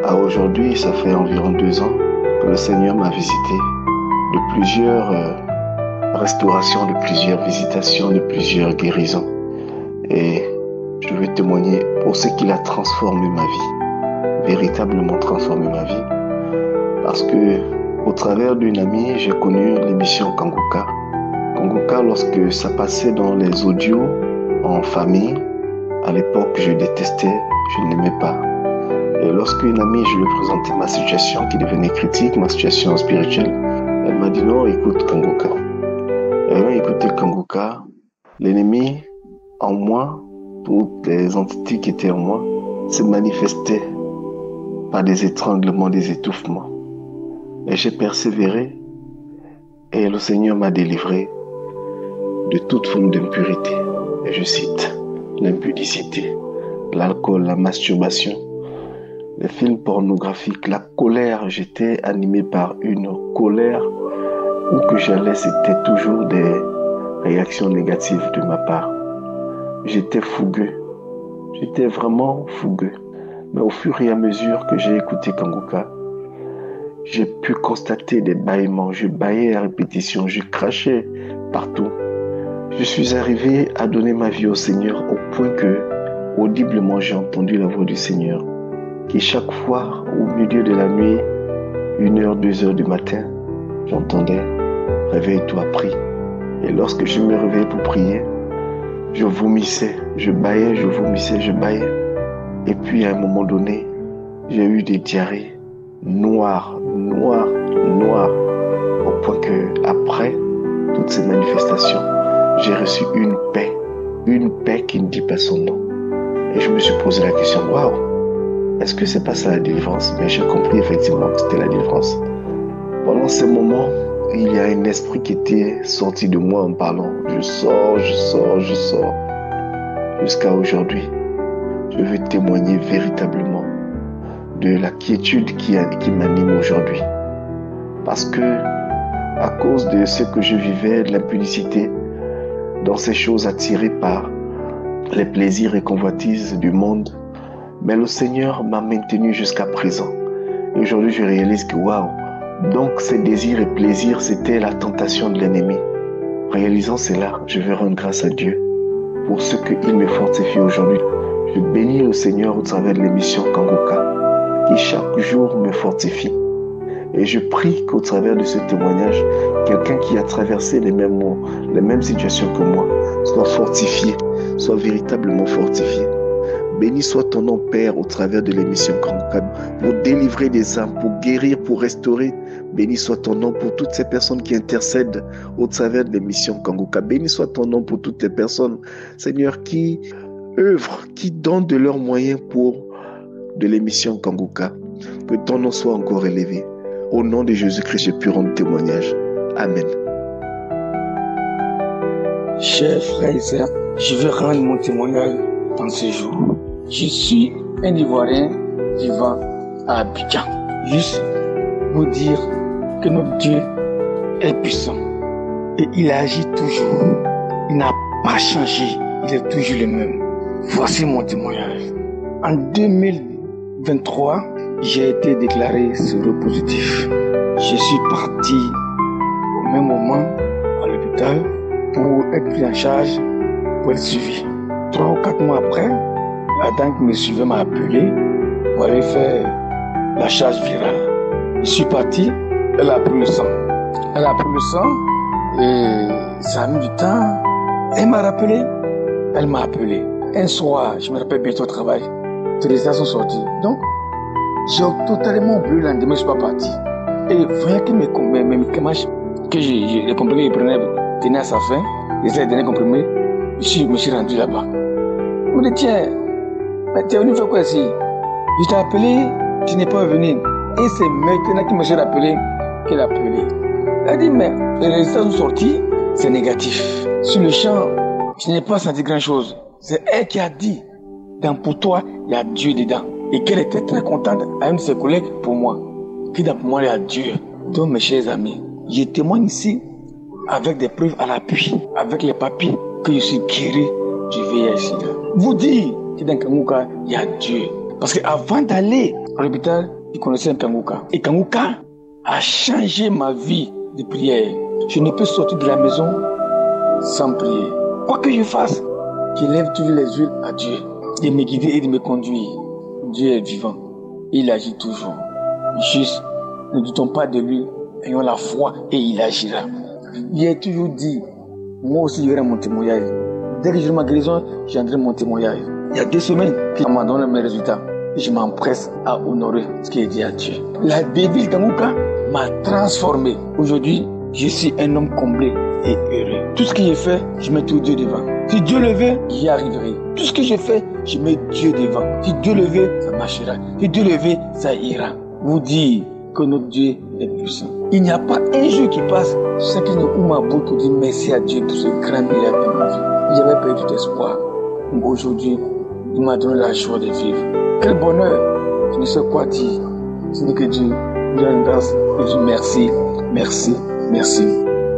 À aujourd'hui, ça fait environ 2 ans que le Seigneur m'a visité de plusieurs restaurations, de plusieurs visitations, de plusieurs guérisons. Et je veux témoigner pour ce qu'il a transformé ma vie, véritablement transformé ma vie. Parce que au travers d'une amie, j'ai connu l'émission Kanguka. Kanguka, lorsque ça passait dans les audios en famille, à l'époque, je détestais, je n'aimais pas. Et lorsque une amie, je lui présentais ma situation qui devenait critique, ma situation spirituelle, elle m'a dit non, écoute Kanguka. Elle m'a écouté Kanguka. L'ennemi en moi, toutes les entités qui étaient en moi, se manifestaient par des étranglements, des étouffements. Et j'ai persévéré et le Seigneur m'a délivré de toute forme d'impurité. Et je cite, l'impudicité, l'alcool, la masturbation, les films pornographiques, la colère. J'étais animé par une colère où que j'allais, c'était toujours des réactions négatives de ma part. J'étais fougueux, j'étais vraiment fougueux. Mais au fur et à mesure que j'ai écouté Kanguka, j'ai pu constater des bâillements. Je bâillais à répétition, je crachais partout. Je suis arrivé à donner ma vie au Seigneur au point que, audiblement, j'ai entendu la voix du Seigneur qui chaque fois, au milieu de la nuit, 1h, 2h du matin, j'entendais « Réveille-toi, prie ». Et lorsque je me réveillais pour prier, je vomissais, je bâillais, je vomissais, je bâillais. Et puis à un moment donné, j'ai eu des diarrhées noires, au point que après toutes ces manifestations, j'ai reçu une paix qui ne dit pas son nom. Et je me suis posé la question, waouh, est-ce que c'est pas ça la délivrance? Mais j'ai compris effectivement que c'était la délivrance. Pendant ces moments, il y a un esprit qui était sorti de moi en parlant. Je sors. Jusqu'à aujourd'hui, je veux témoigner véritablement de la quiétude qui m'anime aujourd'hui. Parce que, à cause de ce que je vivais, de l'impudicité, dans ces choses attirées par les plaisirs et convoitises du monde, mais le Seigneur m'a maintenu jusqu'à présent. Et aujourd'hui, je réalise que waouh, donc ces désirs et plaisirs, c'était la tentation de l'ennemi. Réalisant cela, je veux rendre grâce à Dieu pour ce qu'il me fortifie aujourd'hui. Je bénis le Seigneur au travers de l'émission Kanguka, qui chaque jour me fortifie. Et je prie qu'au travers de ce témoignage, quelqu'un qui a traversé les mêmes situations que moi, soit fortifié, soit véritablement fortifié. Béni soit ton nom, Père, au travers de l'émission Kanguka, pour délivrer des âmes, pour guérir, pour restaurer. Béni soit ton nom pour toutes ces personnes qui intercèdent au travers de l'émission Kanguka. Béni soit ton nom pour toutes les personnes, Seigneur, qui œuvrent, qui donnent de leurs moyens pour de l'émission Kanguka. Que ton nom soit encore élevé. Au nom de Jésus-Christ, j'ai pu rendre témoignage. Amen. Chers frères et sœurs, je veux rendre mon témoignage en ce jour. Je suis un Ivoirien vivant à Abidjan. Juste vous dire que notre Dieu est puissant et il agit toujours. Il n'a pas changé, il est toujours le même. Voici mon témoignage. En 2023, j'ai été déclaré séropositif. Je suis parti au même moment à l'hôpital pour être pris en charge, pour être suivi. 3 ou 4 mois après, la dame qui me suivait m'a appelé pour aller faire la charge virale. Je suis parti, elle a pris le sang. Elle a pris le sang et ça a mis du temps. Elle m'a rappelé. Elle m'a appelé. Un soir, je me rappelle bientôt au travail. Les résultats sont sortis. Donc, j'ai totalement oublié le lendemain, je ne suis pas parti. Et voyant que mes médicaments, que les comprimés que je prenais tenaient à sa fin, les derniers comprimés, je me suis rendu là-bas. Je me dis, tiens, tu es venu faire quoi ici? Je t'ai appelé, tu n'es pas venu. Et c'est maintenant qu'il me s'est rappelé qu'elle a appelé. Elle a dit, mais les résultats sont sortis, c'est négatif. Sur le champ, je n'ai pas senti grand-chose. C'est elle qui a dit, pour toi, il y a Dieu dedans. Et qu'elle était très contente à une de ses collègues pour moi. Qui pour moi, il y a Dieu. Donc, mes chers amis, je témoigne ici avec des preuves à l'appui, avec les papiers, que je suis guéri du VIH. Vous dites que dans Kanguka, il y a Dieu. Parce qu'avant d'aller à l'hôpital, je connaissais un Kanguka. Et Kanguka a changé ma vie de prière. Je ne peux sortir de la maison sans prier. Quoi que je fasse, je lève toujours les yeux à Dieu. De me guider et de me conduire. Dieu est vivant. Il agit toujours. Juste, ne doutons pas de lui. Ayons la foi et il agira. Il a toujours dit, moi aussi j'aurai mon témoignage. Dès que j'aurai ma guérison, j'endrai mon témoignage. Il y a 2 semaines qu'il m'a donné mes résultats. Je m'empresse à honorer ce qu'il a dit à Dieu. La Bible Kanguka m'a transformé. Aujourd'hui, je suis un homme comblé et heureux. Tout ce que j'ai fait, je mets tout Dieu devant. Si Dieu le veut, j'y arriverai. Tout ce que je fais, je mets Dieu devant. Si Dieu le veut, ça marchera. Si Dieu le veut, ça ira. Vous dites que notre Dieu est puissant. Il n'y a pas un jour qui passe sans qu'il ne ouvre ma bouche pour dire merci à Dieu pour ce grand miracle dans ma vie. J'avais perdu tout espoir. Aujourd'hui, il m'a donné la joie de vivre. Quel bonheur! Je ne sais quoi dire. C'est que Dieu me donne grâce et dit merci, merci, merci.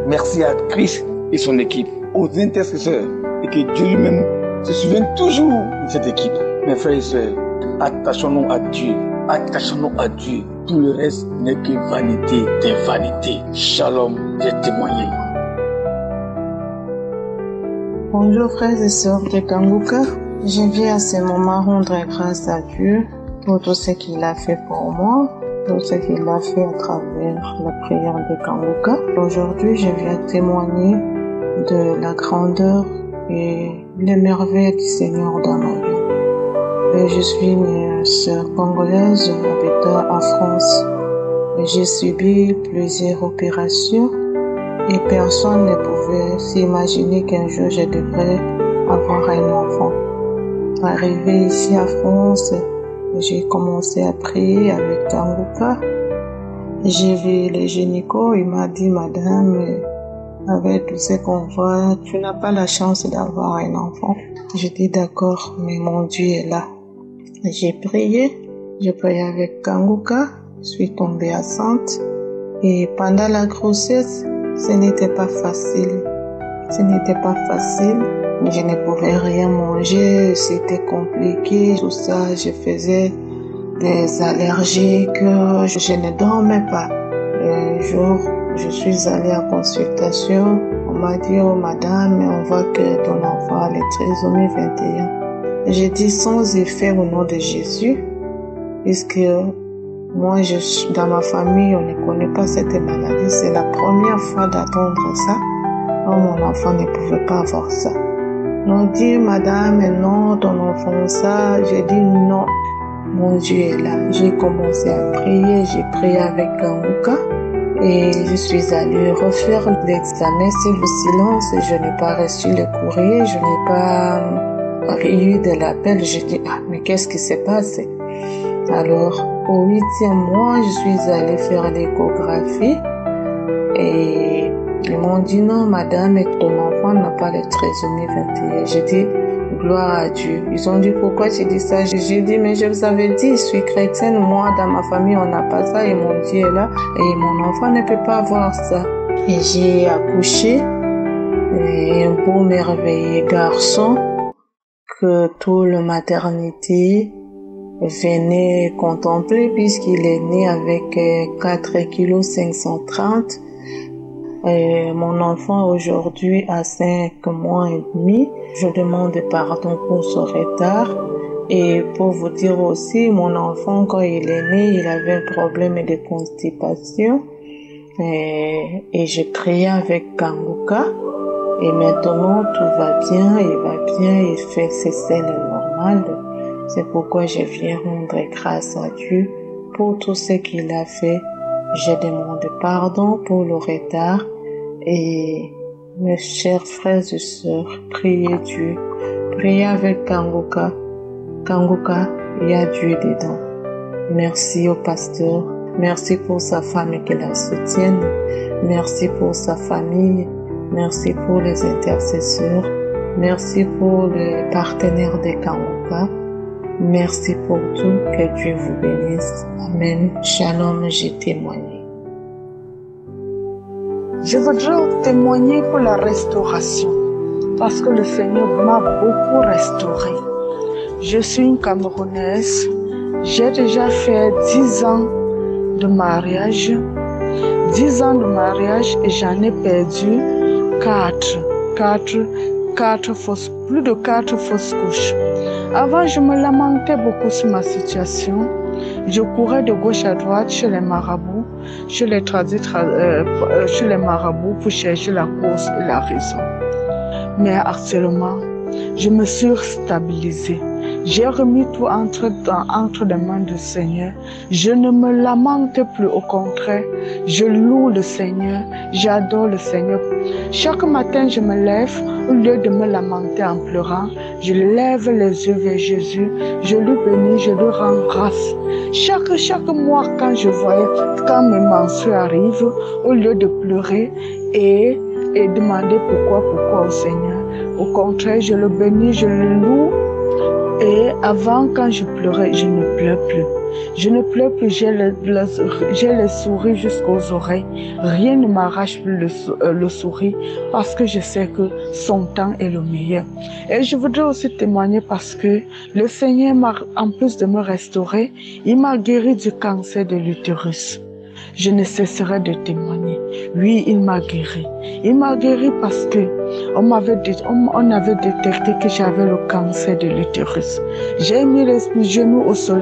Merci à Christ et son équipe, aux intercesseurs, et que Dieu lui-même se souvienne toujours de cette équipe. Mes frères et sœurs, attachons-nous à Dieu. Attachons-nous à Dieu. Tout le reste n'est que vanité des vanités. Shalom, j'ai témoigné. Bonjour frères et sœurs de Kanguka. Je viens à ce moment rendre grâce à Dieu pour tout ce qu'il a fait pour moi, tout ce qu'il a fait à travers la prière de Kanguka. Aujourd'hui, je viens témoigner de la grandeur et les merveilles du Seigneur dans ma vie. Et je suis une sœur congolaise habitant en France. J'ai subi plusieurs opérations et personne ne pouvait s'imaginer qu'un jour je devrais avoir un enfant. Arrivé ici en France, j'ai commencé à prier avec Kanguka. J'ai vu le gynéco, il m'a dit, madame, avec tout ce qu'on voit, tu n'as pas la chance d'avoir un enfant. J'ai dit d'accord, mais mon Dieu est là. J'ai prié avec Kanguka, je suis tombée enceinte. Et pendant la grossesse, ce n'était pas facile. Je ne pouvais rien manger, c'était compliqué, tout ça. Je faisais des allergies, je ne dormais pas. Un jour, je suis allée à consultation. On m'a dit, oh madame, on voit que ton enfant a le trisomie 21. J'ai dit sans effet au nom de Jésus, puisque moi, dans ma famille, on ne connaît pas cette maladie. C'est la première fois d'attendre ça. Oh, mon enfant ne pouvait pas avoir ça. On dit, madame, non, ton enfant ça. J'ai dit non, mon Dieu est là. J'ai commencé à prier, j'ai prié avec Kanguka et je suis allée refaire l'examen sur le silence. Je n'ai pas reçu le courrier, je n'ai pas eu de l'appel. J'ai dit, mais qu'est-ce qui s'est passé? Alors, au 8e mois, je suis allée faire l'échographie et ils m'ont dit non, madame, ton enfant n'a pas le trisomie 21. J'ai dit, gloire à Dieu. Ils ont dit, pourquoi tu dis ça? J'ai dit, mais je vous avais dit, je suis chrétienne. Moi, dans ma famille, on n'a pas ça et mon Dieu est là. Et mon enfant ne peut pas avoir ça. Et j'ai accouché et un beau merveilleux garçon que toute la maternité venez contempler puisqu'il est né avec 4,530 kg. Mon enfant aujourd'hui a 5 mois et demi. Je demande pardon pour ce retard. Et pour vous dire aussi, mon enfant, quand il est né, il avait un problème de constipation. Et je priais avec Kanguka. Et maintenant, tout va bien, il va bien, il fait ses selles normales. C'est pourquoi je viens rendre grâce à Dieu pour tout ce qu'il a fait. Je demande pardon pour le retard. Et mes chers frères et sœurs, priez Dieu. Priez avec Kanguka. Kanguka, il y a Dieu dedans. Merci au pasteur. Merci pour sa femme qui la soutienne. Merci pour sa famille. Merci pour les intercesseurs. Merci pour les partenaires de Kanguka. Merci pour tout. Que Dieu vous bénisse. Amen. Shalom, j'ai témoigné. Je voudrais témoigner pour la restauration, parce que le Seigneur m'a beaucoup restaurée. Je suis une Camerounaise. J'ai déjà fait 10 ans de mariage. 10 ans de mariage et j'en ai perdu 4 fausses, plus de 4 fausses couches. Avant, je me lamentais beaucoup sur ma situation. Je courais de gauche à droite chez les marabouts, chez les marabouts pour chercher la cause et la raison. Mais actuellement, je me suis stabilisée. J'ai remis tout entre les mains du Seigneur. Je ne me lamente plus, au contraire. Je loue le Seigneur. J'adore le Seigneur. Chaque matin, je me lève. Au lieu de me lamenter en pleurant, je lève les yeux vers Jésus. Je lui bénis, je lui rends grâce. Chaque mois, quand mes menstrues arrivent, au lieu de pleurer et demander pourquoi au Seigneur, au contraire, je le bénis, je le loue. Et avant, quand je pleurais, je ne pleure plus. Je ne pleure plus, j'ai les souris jusqu'aux oreilles. Rien ne m'arrache plus le sourire parce que je sais que son temps est le meilleur. Et je voudrais aussi témoigner parce que le Seigneur en plus de me restaurer, il m'a guéri du cancer de l'utérus. Je ne cesserai de témoigner. Oui, il m'a guéri. Il m'a guéri parce que on avait détecté que j'avais le cancer de l'utérus. J'ai mis les genoux au sol.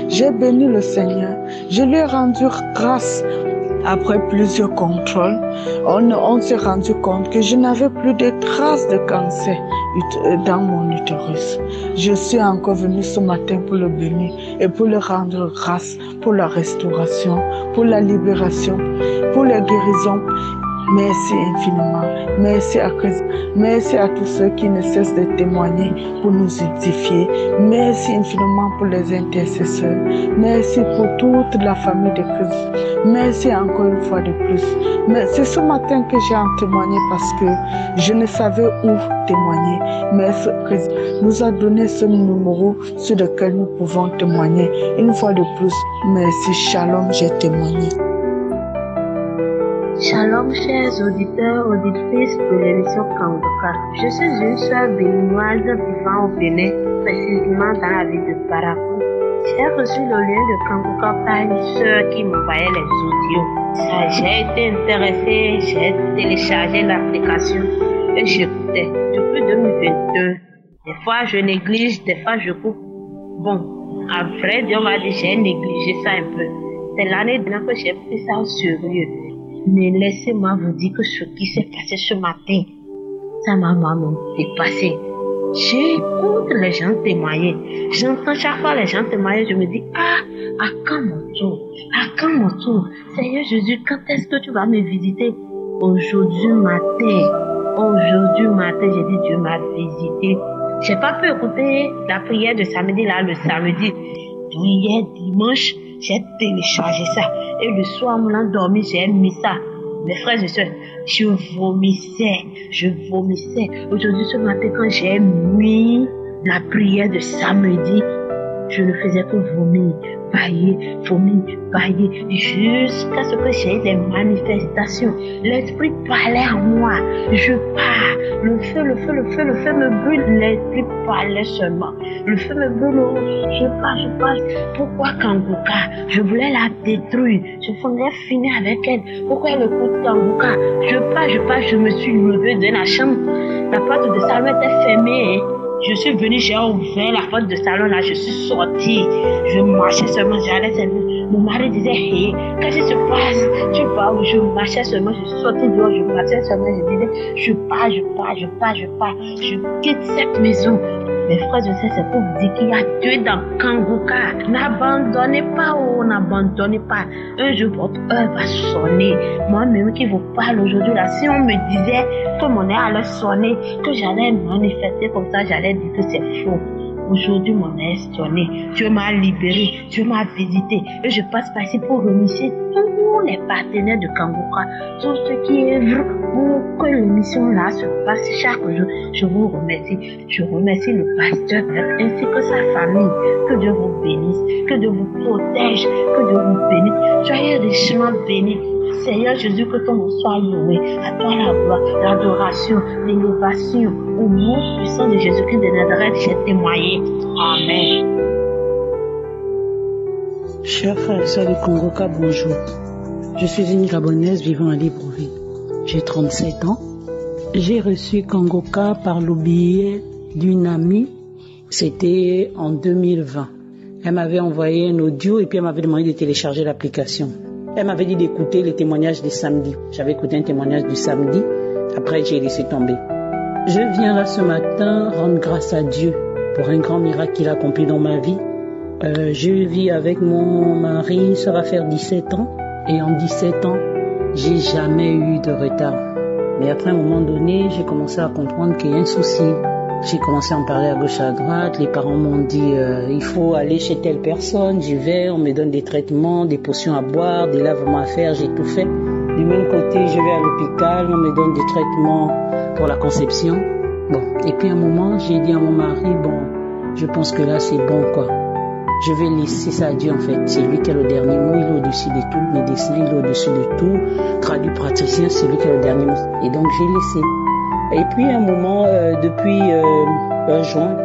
J'ai béni le Seigneur. Je lui ai rendu grâce. Après plusieurs contrôles, on s'est rendu compte que je n'avais plus de traces de cancer dans mon utérus. Je suis encore venue ce matin pour le bénir et pour le rendre grâce pour la restauration, pour la libération, pour la guérison. Merci infiniment. Merci à tous ceux qui ne cessent de témoigner pour nous édifier. Merci infiniment pour les intercesseurs. Merci pour toute la famille de Christ. Merci encore une fois de plus. Mais c'est ce matin que j'ai en témoigné parce que je ne savais où témoigner. Mais Christ nous a donné ce numéro sur lequel nous pouvons témoigner. Une fois de plus, merci. Shalom, j'ai témoigné. Shalom, chers auditeurs, auditrices de l'émission Kanguka. Je suis une sœur béninoise vivant au Bénin, précisément dans la ville de Parakou. J'ai reçu le lien de Kanguka par une sœur qui m'envoyait les audios. J'ai été intéressée, j'ai téléchargé l'application et j'écoutais depuis 2022. Des fois je néglige, des fois je coupe. Bon, à vrai dire, on va dire j'ai négligé ça un peu. C'est l'année dernière que j'ai pris ça au sérieux. Mais laissez-moi vous dire que ce qui s'est passé ce matin, ça m'a vraiment dépassé. J'écoute les gens témoigner. J'entends chaque fois les gens témoigner, je me dis, à quand mon tour? À quand mon tour? Seigneur Jésus, quand est-ce que tu vas me visiter? Aujourd'hui matin, j'ai dit Dieu m'a visité. J'ai pas pu écouter la prière de samedi là, le samedi. Hier, dimanche, j'ai téléchargé ça. Et le soir, en me l'endormi, j'ai mis ça. Mes frères et sœurs, je vomissais. Aujourd'hui, ce matin, quand j'ai mis la prière de samedi, je ne faisais que vomir. bailler, vomir, bailler, jusqu'à ce que j'ai des manifestations. L'esprit parlait en moi. Je pars. Le feu me brûle. L'esprit parlait seulement. Le feu me brûle. Je pars. Pourquoi Kangoka? Je voulais la détruire. Je voulais finir avec elle. Pourquoi elle écoute Kangoka? Je pars. Je me suis levée de la chambre. La porte de salon était fermée. Je suis venue, j'ai ouvert la porte de salon là, je suis sortie. Je marchais seulement, j'allais seulement. Mon mari disait, hey, qu'est-ce qui se passe? Tu pars où? Je marchais seulement, je suis sortie dehors, je marchais seulement, je disais, je pars. Je quitte cette maison. Mes frères et sœurs, c'est pour vous dire qu'il y a Dieu dans Kangoka. N'abandonnez pas. Un jour, votre heure va sonner. Moi-même qui vous parle aujourd'hui là, si on me disait que mon heure allait sonner, que j'allais manifester comme ça, j'allais dire que c'est faux. Aujourd'hui, mon heure est sonnée. Dieu m'a libéré, Dieu m'a visité. Et je passe par ici pour remercier tous les partenaires de Kangoka, tous ceux qui œuvrent pour que l'émission là se passe chaque jour. Je vous remercie. Je remercie le pasteur ainsi que sa famille. Que Dieu vous bénisse, que Dieu vous protège, que Dieu vous bénisse. Soyez richement bénis. Seigneur Jésus, que ton nom soit loué. À toi la gloire, l'adoration, l'élévation. Au nom puissant de Jésus-Christ de Nazareth, j'ai témoigné. Amen. Chers frères et sœurs du Kangoka, bonjour. Je suis une Gabonaise vivant à Libreville. J'ai 37 ans. J'ai reçu Kangoka par le biais d'une amie. C'était en 2020. Elle m'avait envoyé un audio et puis elle m'avait demandé de télécharger l'application. Elle m'avait dit d'écouter les témoignages des samedis. J'avais écouté un témoignage du samedi. Après, j'ai laissé tomber. Je viens là ce matin rendre grâce à Dieu pour un grand miracle qu'il a accompli dans ma vie. Je vis avec mon mari, ça va faire 17 ans. Et en 17 ans, j'ai jamais eu de retard. Mais après un moment donné, j'ai commencé à comprendre qu'il y a un souci. J'ai commencé à en parler à gauche, à droite. Les parents m'ont dit, il faut aller chez telle personne. J'y vais, on me donne des traitements, des potions à boire, des lavements à faire, j'ai tout fait. Du même côté, je vais à l'hôpital, on me donne des traitements pour la conception. Bon, et puis à un moment, j'ai dit à mon mari, bon, je pense que là, c'est bon, quoi. Je vais laisser ça à Dieu, en fait. C'est lui qui a le dernier mot, il est au-dessus de tout. Le médecin, il est au-dessus de tout. Traduit praticien, c'est lui qui a le dernier mot. Et donc, j'ai laissé. Et puis, à un moment, depuis juin,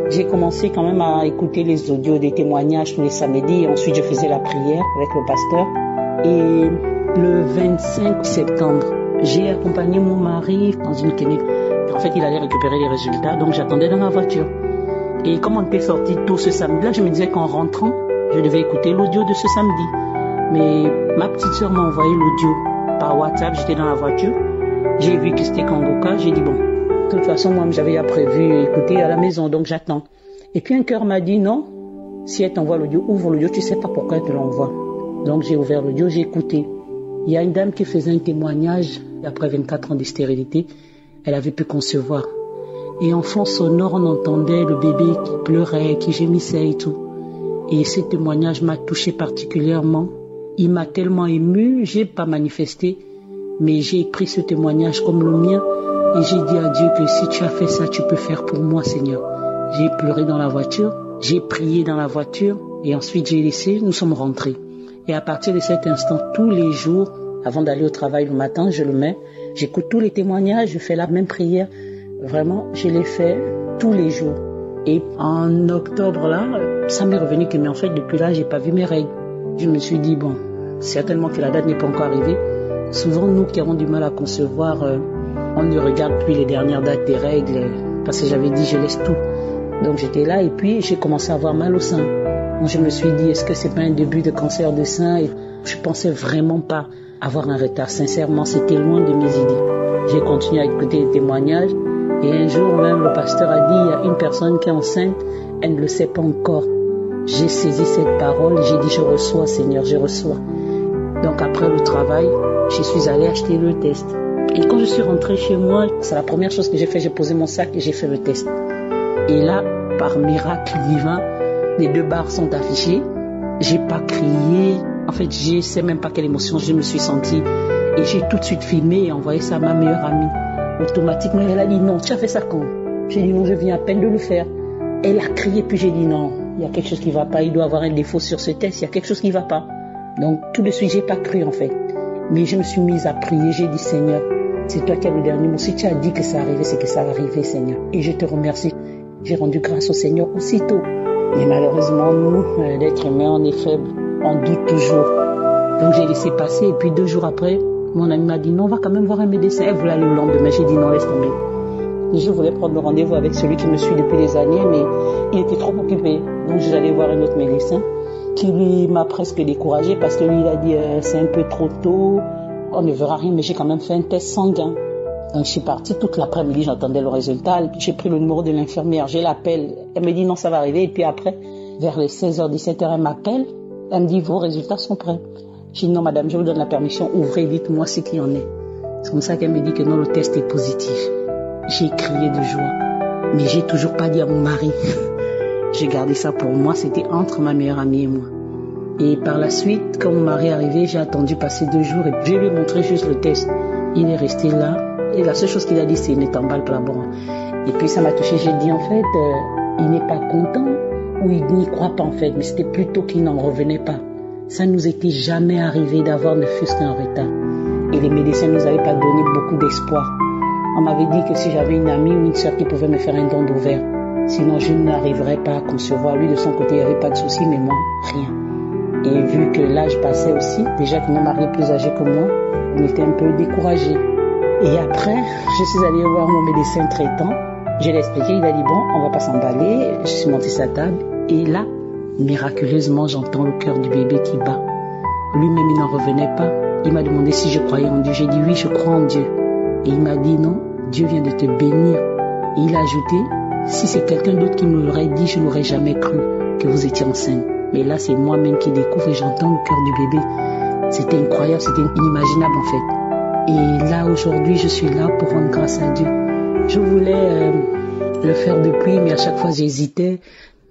j'ai commencé quand même à écouter les audios des témoignages tous les samedis. Ensuite, je faisais la prière avec le pasteur. Et le 25 septembre, j'ai accompagné mon mari dans une clinique. En fait, il allait récupérer les résultats, donc j'attendais dans la voiture. Et comme on était sorti tôt ce samedi-là, je me disais qu'en rentrant, je devais écouter l'audio de ce samedi. Mais ma petite sœur m'a envoyé l'audio par WhatsApp, j'étais dans la voiture. J'ai vu que c'était Kangoka, j'ai dit bon, de toute façon, moi j'avais déjà prévu écouter à la maison, donc j'attends. Et puis un cœur m'a dit non, si elle t'envoie l'audio, ouvre l'audio, tu sais pas pourquoi elle te l'envoie. Donc j'ai ouvert l'audio, j'ai écouté. Il y a une dame qui faisait un témoignage, après 24 ans de stérilité, elle avait pu concevoir. Et en fond sonore, on entendait le bébé qui pleurait, qui gémissait et tout. Et ce témoignage m'a touché particulièrement. Il m'a tellement ému, j'ai pas manifesté, mais j'ai pris ce témoignage comme le mien et j'ai dit à Dieu que si tu as fait ça, tu peux faire pour moi, Seigneur. J'ai pleuré dans la voiture, j'ai prié dans la voiture et ensuite j'ai laissé, nous sommes rentrés. Et à partir de cet instant, tous les jours, avant d'aller au travail le matin, je le mets, j'écoute tous les témoignages, je fais la même prière. Vraiment, je l'ai fait tous les jours. Et en octobre là, ça m'est revenu que mais en fait depuis là, j'ai pas vu mes règles. Je me suis dit bon, certainement que la date n'est pas encore arrivée. Souvent, nous qui avons du mal à concevoir, on ne regarde plus les dernières dates des règles parce que j'avais dit je laisse tout. Donc j'étais là et puis j'ai commencé à avoir mal au sein. Donc je me suis dit est-ce que c'est pas un début de cancer de sein? Et je pensais vraiment pas avoir un retard. Sincèrement, c'était loin de mes idées. J'ai continué à écouter les témoignages et un jour même le pasteur a dit il y a une personne qui est enceinte, elle ne le sait pas encore. J'ai saisi cette parole et j'ai dit je reçois Seigneur, je reçois. Donc après le travail, je suis allée acheter le test. Et quand je suis rentrée chez moi, c'est la première chose que j'ai fait, j'ai posé mon sac et j'ai fait le test. Et là, par miracle divin, les 2 barres sont affichées. J'ai pas crié. En fait, je sais même pas quelle émotion je me suis sentie. Et j'ai tout de suite filmé et envoyé ça à ma meilleure amie. Automatiquement, elle a dit non, tu as fait ça quand? J'ai dit non, je viens à peine de le faire. Elle a crié, puis j'ai dit non, il y a quelque chose qui ne va pas, il doit avoir un défaut sur ce test, il y a quelque chose qui ne va pas. Donc tout de suite, je n'ai pas cru en fait. Mais je me suis mise à prier, j'ai dit Seigneur, c'est toi qui as le dernier mot. Si tu as dit que ça arrivait, c'est que ça va arriver, Seigneur. Et je te remercie. J'ai rendu grâce au Seigneur aussitôt. Mais malheureusement, nous, l'être humain, on est faible. On doute toujours. Donc j'ai laissé passer. Et puis 2 jours après, mon ami m'a dit non, on va quand même voir un médecin. Elle voulait aller le lendemain. J'ai dit non, laisse tomber. Et je voulais prendre le rendez-vous avec celui qui me suit depuis des années, mais il était trop occupé. Donc j'allais voir un autre médecin qui lui m'a presque découragé parce que lui il a dit c'est un peu trop tôt. On ne verra rien, mais j'ai quand même fait un test sanguin. Donc je suis partie toute l'après-midi, j'attendais le résultat. J'ai pris le numéro de l'infirmière, je l'appelle. Elle me dit non, ça va arriver. Et puis après, vers les 16h, 17h, elle m'appelle. Elle me dit vos résultats sont prêts. Je dis non madame, je vous donne la permission, ouvrez, dites-moi ce qu'il y en est. C'est comme ça qu'elle me dit que non, le test est positif. J'ai crié de joie, mais j'ai toujours pas dit à mon mari. J'ai gardé ça pour moi, c'était entre ma meilleure amie et moi. Et par la suite, quand mon mari est arrivé, j'ai attendu passer 2 jours et je lui ai montré juste le test. Il est resté là et la seule chose qu'il a dit, c'est ne t'emballe pas bon. Et puis ça m'a touché, j'ai dit en fait, il n'est pas content ou il n'y croit pas en fait, mais c'était plutôt qu'il n'en revenait pas. Ça nous était jamais arrivé d'avoir ne fût-ce qu'un retard. Et les médecins ne nous avaient pas donné beaucoup d'espoir. On m'avait dit que si j'avais une amie ou une soeur qui pouvait me faire un don d'ovaire, sinon je n'arriverais pas à concevoir. Lui de son côté, il n'y avait pas de souci, mais moi, rien. Et vu que l'âge passait aussi, déjà que mon mari est plus âgé que moi, on était un peu découragés. Et après, je suis allée voir mon médecin traitant. Je l'ai expliqué, il a dit bon, on va pas s'emballer. Je suis montée sur sa table. Et là, miraculeusement, j'entends le cœur du bébé qui bat. Lui-même, il n'en revenait pas. Il m'a demandé si je croyais en Dieu. J'ai dit oui, je crois en Dieu. Et il m'a dit non, Dieu vient de te bénir. Et il a ajouté, si c'est quelqu'un d'autre qui me l'aurait dit, je n'aurais jamais cru que vous étiez enceinte. Mais là, c'est moi-même qui découvre et j'entends le cœur du bébé. C'était incroyable, c'était inimaginable en fait. Et là, aujourd'hui, je suis là pour rendre grâce à Dieu. Je voulais le faire depuis, mais à chaque fois, j'hésitais.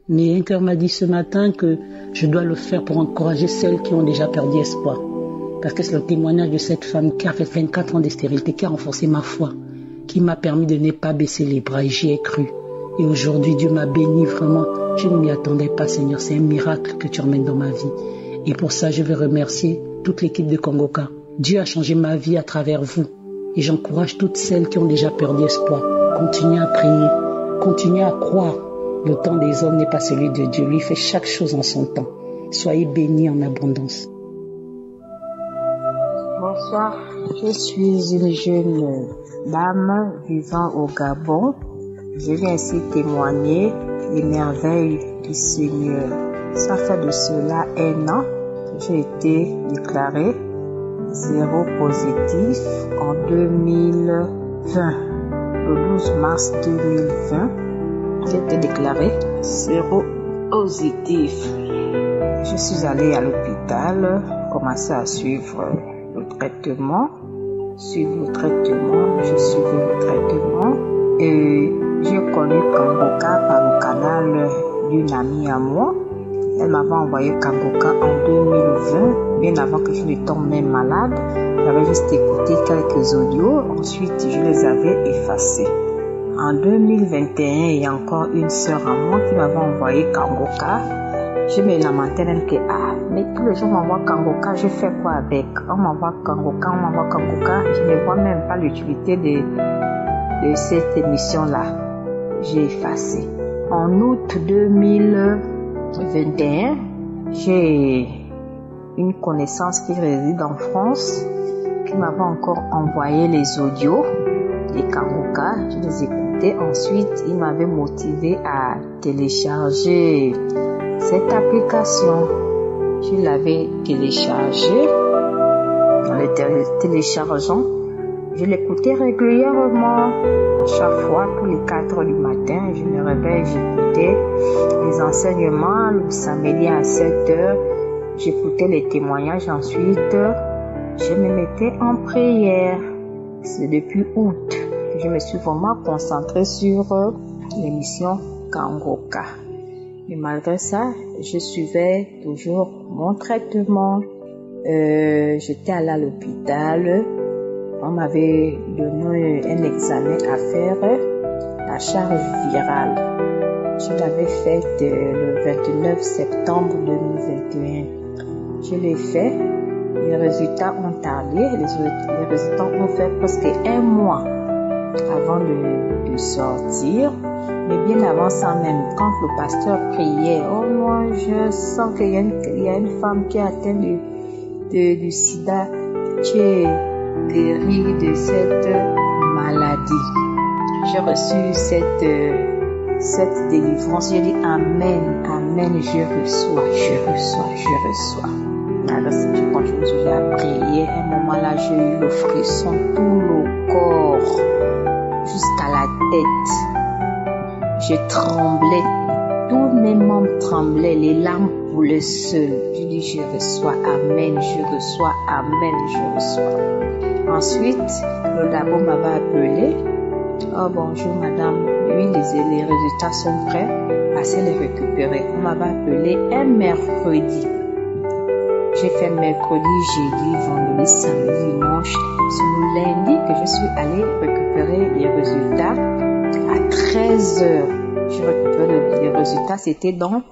Mais un cœur m'a dit ce matin que je dois le faire pour encourager celles qui ont déjà perdu espoir. Parce que c'est le témoignage de cette femme qui a fait 24 ans de stérilité, qui a renforcé ma foi, qui m'a permis de ne pas baisser les bras et j'y ai cru. Et aujourd'hui, Dieu m'a béni vraiment. Je ne m'y attendais pas, Seigneur. C'est un miracle que tu emmènes dans ma vie. Et pour ça, je veux remercier toute l'équipe de Congoca. Dieu a changé ma vie à travers vous. Et j'encourage toutes celles qui ont déjà perdu espoir. Continuez à prier. Continuez à croire. Le temps des hommes n'est pas celui de Dieu. Lui fait chaque chose en son temps. Soyez bénis en abondance. Bonsoir. Je suis une jeune dame vivant au Gabon. Je viens ici témoigner les merveilles du Seigneur. Ça fait de cela 1 an que j'ai été déclarée 0 positif en 2020. Le 12 mars 2020, j'ai été déclarée 0 positif. Je suis allée à l'hôpital, commencer à suivre le traitement. Je suivais le traitement et j'ai connu Kangoka par le canal d'une amie à moi. Elle m'avait envoyé Kangoka en 2020, bien avant que je ne tombe même malade. J'avais juste écouté quelques audios, ensuite je les avais effacés. En 2021, il y a encore une sœur à moi qui m'avait envoyé Kangoka. Je me lamentais même que, mais tous les jours m'envoient Kangoka, je fais quoi avec? On m'envoie Kangoka. Je ne vois même pas l'utilité de cette émission-là. J'ai effacé. En août 2021, j'ai une connaissance qui réside en France qui m'avait encore envoyé les audios des Kangoka. Je les écoutais. Ensuite, il m'avait motivé à télécharger cette application. Je l'avais téléchargée. En le téléchargeant, je l'écoutais régulièrement. Chaque fois, tous les 4 heures du matin, je me réveille, j'écoutais les enseignements. Le samedi à 7 heures, j'écoutais les témoignages. Ensuite, je me mettais en prière. C'est depuis août que je me suis vraiment concentrée sur l'émission Kangoka. Mais malgré ça, je suivais toujours mon traitement. J'étais allée à l'hôpital. On m'avait donné un examen à faire, la charge virale. Je l'avais faite le 29 septembre 2021. Je l'ai fait. Les résultats ont tardé. Les résultats ont fait presque un mois avant de sortir. Mais bien avant ça même, quand le pasteur priait, oh moi je sens qu'il y a une femme qui est atteinte du sida, qui est guérie de cette maladie. J'ai reçu cette délivrance. J'ai dit amen, amen, je reçois. Alors je continue toujours à prier. À un moment là, j'ai eu le frisson, tout le corps, jusqu'à la tête. Je tremblais, tous mes membres tremblaient, les larmes coulaient seules. Je dis je reçois, amen, je reçois, amen, je reçois. Ensuite, le labo m'avait appelé. Oh bonjour madame, oui les résultats sont prêts, passez les récupérer. On m'avait appelé un mercredi. J'ai fait mercredi, jeudi, vendredi, samedi, dimanche. C'est le lundi que je suis allée récupérer les résultats à 13h. Je récupère les résultats, c'était dans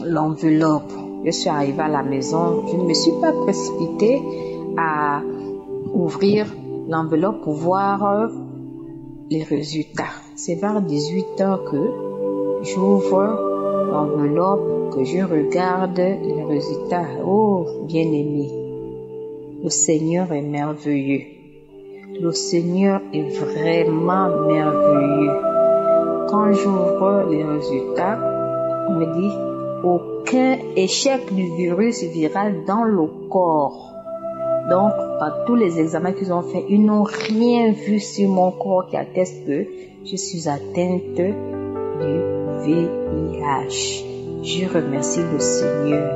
l'enveloppe. Je suis arrivée à la maison, je ne me suis pas précipitée à ouvrir l'enveloppe pour voir les résultats. C'est vers 18h que j'ouvre l'enveloppe, que je regarde les résultats. Oh, bien-aimé, le Seigneur est merveilleux. Le Seigneur est vraiment merveilleux. Quand j'ouvre les résultats, on me dit aucun échec du virus viral dans le corps. Donc, par tous les examens qu'ils ont fait, ils n'ont rien vu sur mon corps qui atteste que je suis atteinte du VIH. Je remercie le Seigneur.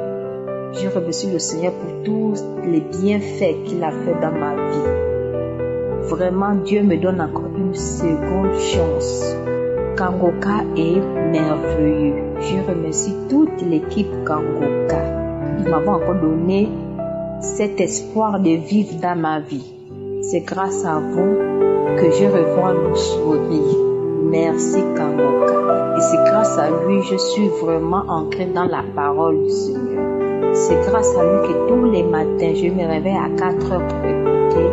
Je remercie le Seigneur pour tous les bienfaits qu'il a fait dans ma vie. Vraiment, Dieu me donne encore une seconde chance. Kangoka est merveilleux. Je remercie toute l'équipe Kangoka. Ils m'ont encore donné cet espoir de vivre dans ma vie. C'est grâce à vous que je revois le sourire. Merci Kangoka. Et c'est grâce à lui que je suis vraiment ancrée dans la parole du Seigneur. C'est grâce à lui que tous les matins, je me réveille à 4 heures pour écouter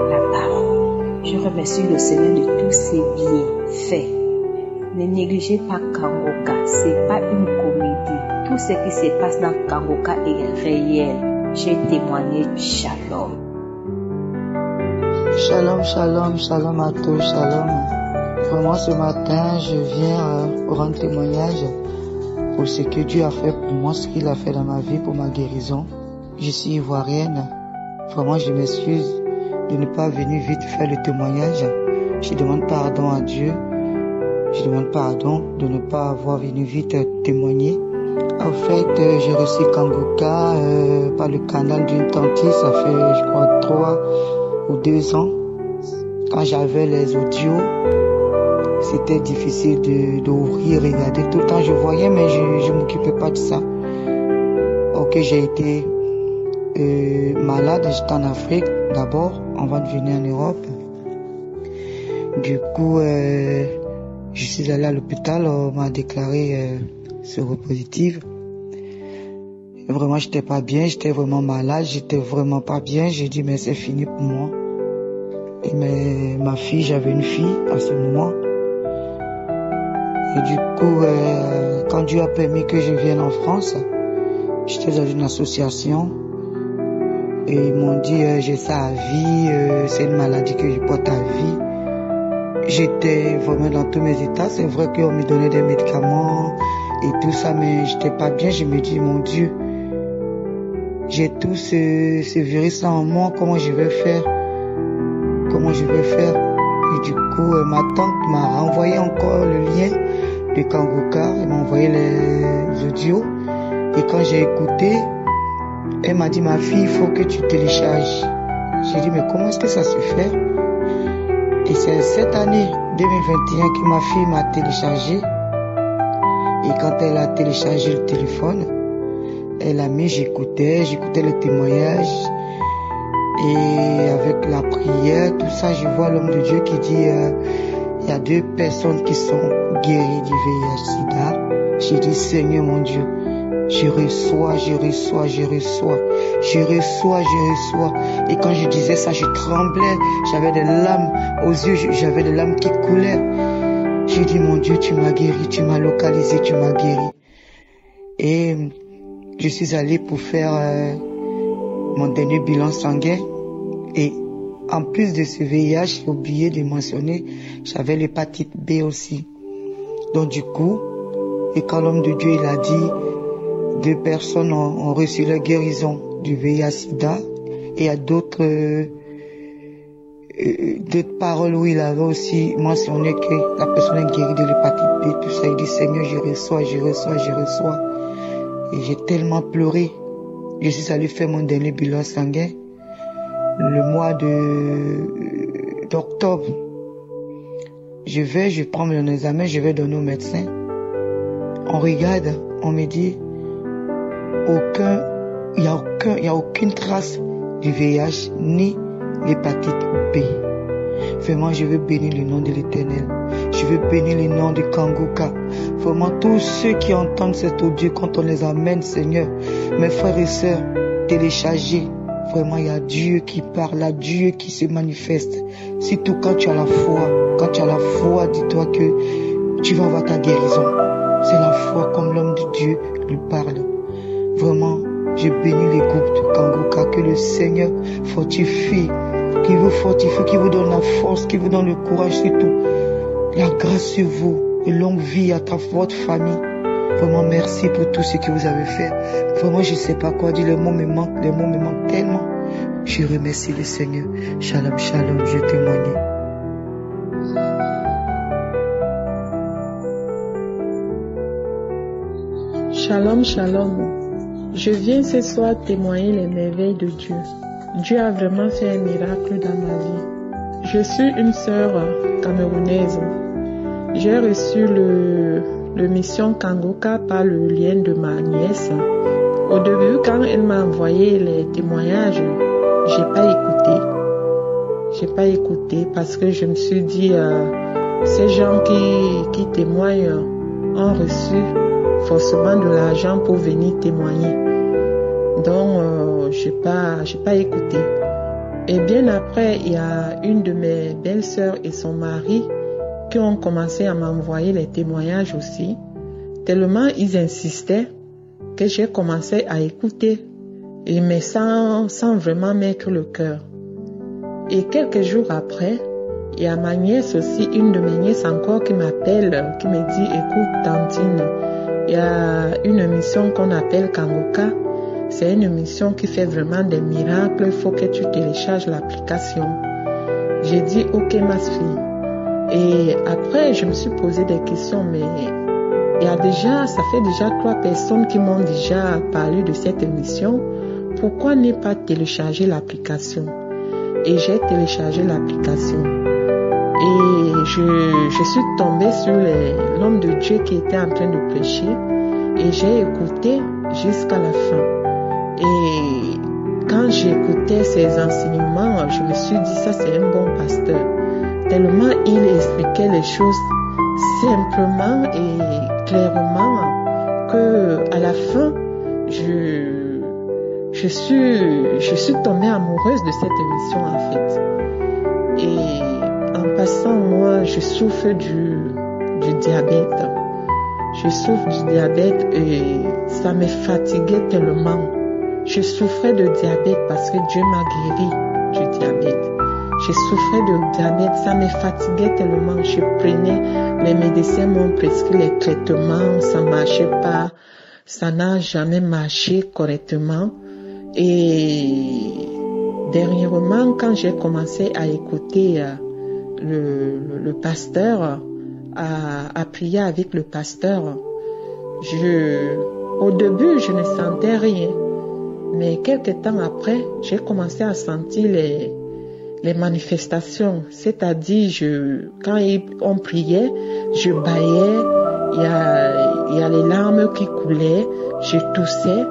la parole. Je remercie le Seigneur de tous ses bienfaits. Ne négligez pas Kangoka. C'est pas une comédie. Tout ce qui se passe dans Kangoka est réel. J'ai témoigné. Shalom. Shalom, shalom, shalom à tous, shalom. Vraiment ce matin, je viens rendre témoignage pour ce que Dieu a fait pour moi, ce qu'il a fait dans ma vie, pour ma guérison. Je suis ivoirienne. Vraiment, je m'excuse de ne pas venir vite faire le témoignage. Je demande pardon à Dieu. Je demande pardon de ne pas avoir venu vite témoigner. En fait, j'ai reçu Kangoka par le canal d'une tante. Ça fait, je crois, 3 ou 2 ans. Quand j'avais les audios, c'était difficile d'ouvrir, regarder. Tout le temps, je voyais, mais je m'occupais pas de ça. Ok, j'ai été malade. J'étais en Afrique d'abord, avant de venir en Europe. Du coup, je suis allé à l'hôpital. On m'a déclaré séropositive. Vraiment, j'étais pas bien. J'étais vraiment malade. J'étais vraiment pas bien. J'ai dit, mais c'est fini pour moi. Et ma fille, j'avais une fille à ce moment. Et du coup, quand Dieu a permis que je vienne en France, j'étais dans une association. Et ils m'ont dit, j'ai ça à vie, c'est une maladie que je porte à vie. J'étais vraiment dans tous mes états. C'est vrai qu'on me donnait des médicaments et tout ça, mais j'étais pas bien. Je me dis, mon Dieu, j'ai tout ce virus là en moi, comment je vais faire? Et du coup, ma tante m'a renvoyé encore le lien de Kangoka. Elle m'a envoyé les audios. Et quand j'ai écouté, elle m'a dit, ma fille, il faut que tu télécharges. J'ai dit, mais comment est-ce que ça se fait? Et c'est cette année 2021 que ma fille m'a téléchargé. Et quand elle a téléchargé le téléphone, elle a mis, j'écoutais le témoignage. Et avec la prière, tout ça, je vois l'homme de Dieu qui dit, il il y a 2 personnes qui sont guéries du VIH/SIDA. J'ai dit, Seigneur mon Dieu, je reçois. Et quand je disais ça, je tremblais. J'avais des larmes aux yeux, j'avais des larmes qui coulaient. J'ai dit, mon Dieu, tu m'as guéri, tu m'as localisé, tu m'as guéri. Et je suis allé pour faire mon dernier bilan sanguin. Et en plus de ce VIH, j'ai oublié de mentionner, j'avais l'hépatite B aussi. Donc du coup, et quand l'homme de Dieu il a dit, 2 personnes ont reçu la guérison du VIH/SIDA, et il y a d'autres paroles où il avait aussi mentionné que la personne est guérie de l'hépatite B, tout ça. Il dit, Seigneur, je reçois. Et j'ai tellement pleuré. Je suis allé faire mon dernier bilan sanguin le mois d'octobre. Je prends mon examen, je vais donner au médecin. On regarde, on me dit, il y a aucune trace du VIH ni l'hépatite B. Vraiment, je veux bénir le nom de l'Éternel. Je veux bénir le nom de Kangoka. Vraiment, tous ceux qui entendent cet audio, quand on les amène, Seigneur, mes frères et sœurs, téléchargez. Vraiment, il y a Dieu qui parle, il y a Dieu qui se manifeste. Surtout quand tu as la foi. Quand tu as la foi, dis-toi que tu vas avoir ta guérison. C'est la foi comme l'homme de Dieu lui parle. Vraiment, je bénis les groupes de Kangoka, que le Seigneur fortifie, qu'il vous fortifie, qu'il vous donne la force, qu'il vous donne le courage, surtout la grâce sur vous, et longue vie à votre famille. Vraiment, merci pour tout ce que vous avez fait. Vraiment, je ne sais pas quoi dire, les mots me manquent tellement. Je remercie le Seigneur. Shalom, shalom, je témoigne. Shalom, shalom. Je viens ce soir témoigner les merveilles de Dieu. Dieu a vraiment fait un miracle dans ma vie. Je suis une sœur camerounaise. J'ai reçu le mission Kangoka par le lien de ma nièce. Au début, quand elle m'a envoyé les témoignages, j'ai pas écouté parce que je me suis dit, ces gens qui témoignent ont reçu forcément de l'argent pour venir témoigner. Donc, j'ai pas écouté. Et bien après, il y a une de mes belles-sœurs et son mari qui ont commencé à m'envoyer les témoignages aussi. Tellement ils insistaient que j'ai commencé à écouter, mais sans vraiment mettre le cœur. Et quelques jours après, il y a ma nièce aussi, une de mes nièces encore qui m'appelle, qui me dit, écoute Tantine, il y a une émission qu'on appelle Kangoka. C'est une émission qui fait vraiment des miracles. Il faut que tu télécharges l'application. J'ai dit, ok ma fille. Et après, je me suis posé des questions, mais ça fait déjà 3 personnes qui m'ont déjà parlé de cette émission. Pourquoi ne pas télécharger l'application? Et j'ai téléchargé l'application. Et je suis tombée sur l'homme de Dieu qui était en train de prêcher. Et j'ai écouté jusqu'à la fin. Et quand j'écoutais ses enseignements, je me suis dit, ça c'est un bon pasteur. Tellement il expliquait les choses simplement et clairement que à la fin, je suis tombée amoureuse de cette émission en fait. Et en passant, moi, je souffre du diabète. Je souffre du diabète et ça me fatiguait tellement. Je souffrais de diabète parce que Dieu m'a guéri du diabète. Je souffrais de diabète, ça me fatiguait tellement. Je prenais, les médecins m'ont prescrit les traitements, ça marchait pas, ça n'a jamais marché correctement. Et dernièrement, quand j'ai commencé à écouter le pasteur, à prier avec le pasteur, au début, je ne sentais rien. Mais quelques temps après, j'ai commencé à sentir les manifestations. C'est-à-dire, quand on priait, je bâillais, il y a les larmes qui coulaient, je toussais.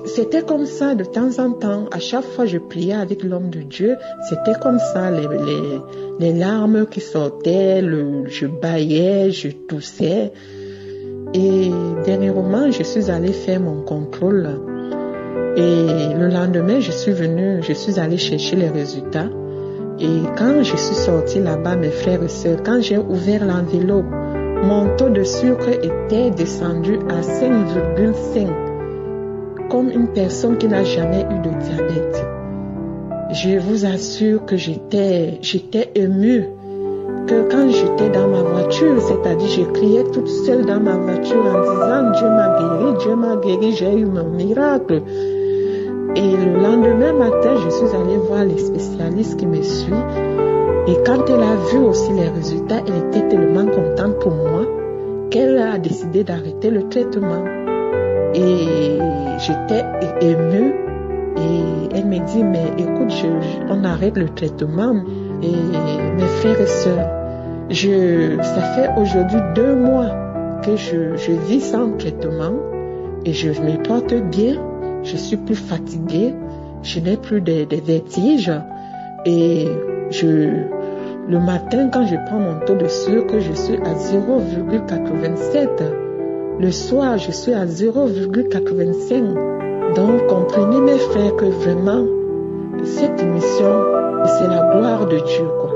C'était comme ça de temps en temps. À chaque fois je priais avec l'homme de Dieu, c'était comme ça, les larmes qui sortaient, je bâillais, je toussais. Et dernièrement, je suis allée faire mon contrôle. Et le lendemain, je suis allée chercher les résultats. Et quand je suis sortie là-bas, mes frères et sœurs, quand j'ai ouvert l'enveloppe, mon taux de sucre était descendu à 5,5, comme une personne qui n'a jamais eu de diabète. Je vous assure que j'étais émue, que quand j'étais dans ma voiture, c'est-à-dire je criais toute seule dans ma voiture en disant « Dieu m'a guéri, j'ai eu mon miracle ». Et le lendemain matin, je suis allée voir les spécialistes qui me suivent. Et quand elle a vu aussi les résultats, elle était tellement contente pour moi qu'elle a décidé d'arrêter le traitement. Et j'étais émue. Et elle me dit, mais écoute, on arrête le traitement. Et mes frères et sœurs, ça fait aujourd'hui 2 mois que je vis sans traitement. Et je me porte bien. Je suis plus fatiguée, je n'ai plus de vertiges et le matin quand je prends mon taux de sucre, je suis à 0,87. Le soir, je suis à 0,85. Donc, comprenez mes frères que vraiment, cette émission, c'est la gloire de Dieu, quoi.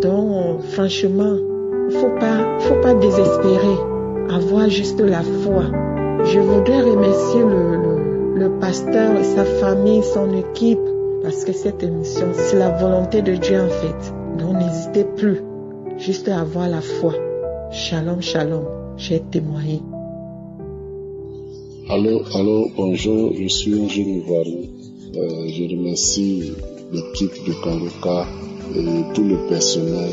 Donc, franchement, faut pas désespérer, avoir juste la foi. Je voudrais remercier le pasteur et sa famille, son équipe, parce que cette émission, c'est la volonté de Dieu en fait. Donc n'hésitez plus, juste à avoir la foi. Shalom, shalom, j'ai témoigné. Allô, bonjour, je suis un jeune Ivoirien. Je remercie l'équipe de Kangoka et tout le personnel.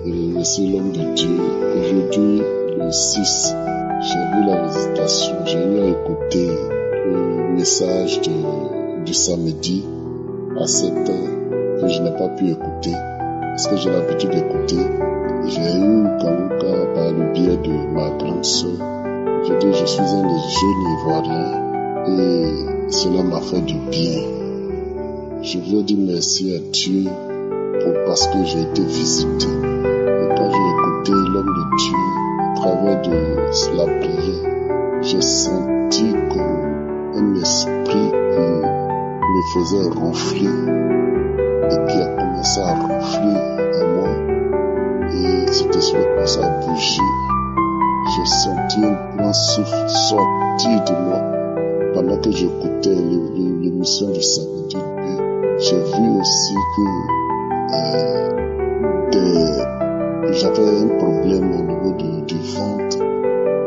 Je remercie l'homme de Dieu. Aujourd'hui, le 6, j'ai vu la visitation, j'ai eu à écouter le message du samedi à 7h que je n'ai pas pu écouter parce que j'ai l'habitude d'écouter. J'ai eu Kangoka par le biais de ma grande sœur. Je dis, je suis un des jeunes Ivoiriens et cela m'a fait du bien. Je veux dire merci à Dieu parce que j'ai été visité. Et quand j'ai écouté l'homme de Dieu à travers de la prière, j'ai senti qu'un esprit qui me faisait ronfler et qui a commencé à ronfler en moi. Et cet esprit commençait à bouger. J'ai senti un grand souffle sortir de moi pendant que j'écoutais l'émission du samedi. J'ai vu aussi que j'avais un problème au niveau du ventre,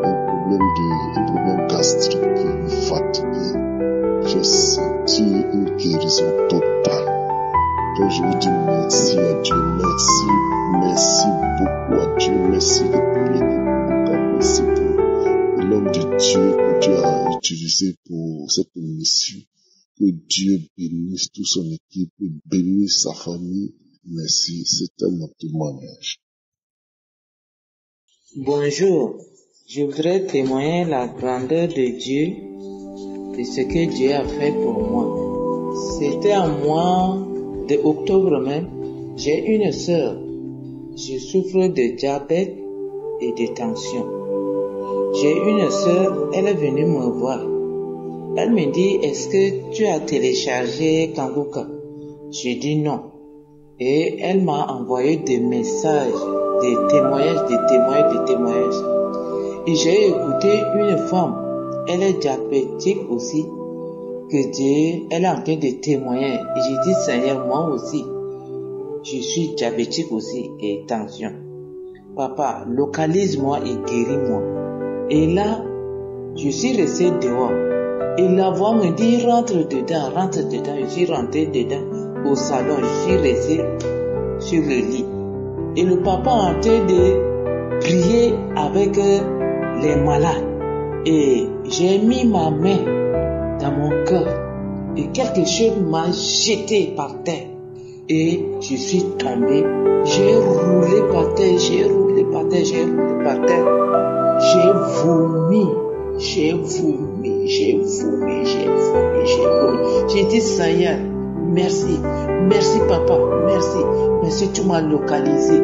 un problème gastrique qui me fatiguait. J'ai senti une guérison totale. Donc je vous dis merci à Dieu, merci beaucoup à Dieu, merci de public, merci pour l'homme de Dieu que Dieu a utilisé pour cette émission. Que Dieu bénisse toute son équipe, bénisse sa famille. Merci, c'était mon témoignage. Bonjour, je voudrais témoigner la grandeur de Dieu, de ce que Dieu a fait pour moi. C'était en mois de octobre même, j'ai une sœur. Je souffre de diabète et de tension. J'ai une sœur, elle est venue me voir. Elle me dit, est-ce que tu as téléchargé Kangoka? J'ai dit non. Et elle m'a envoyé des messages, des témoignages. Et j'ai écouté une femme, elle est diabétique aussi, que Dieu, elle est en train de témoigner. Et j'ai dit, Seigneur, moi aussi, je suis diabétique aussi et tension. Papa, localise-moi et guéris-moi. Et là, je suis resté dehors. Et la voix me dit, rentre dedans. Je suis rentré dedans au salon. Je suis resté sur le lit. Et le papa est en train de prier avec les malades. Et j'ai mis ma main dans mon cœur. Et quelque chose m'a jeté par terre. Et je suis tombé. J'ai roulé par terre. J'ai vomi. j'ai vomi. J'ai dit, Seigneur, merci papa, merci, tu m'as localisé,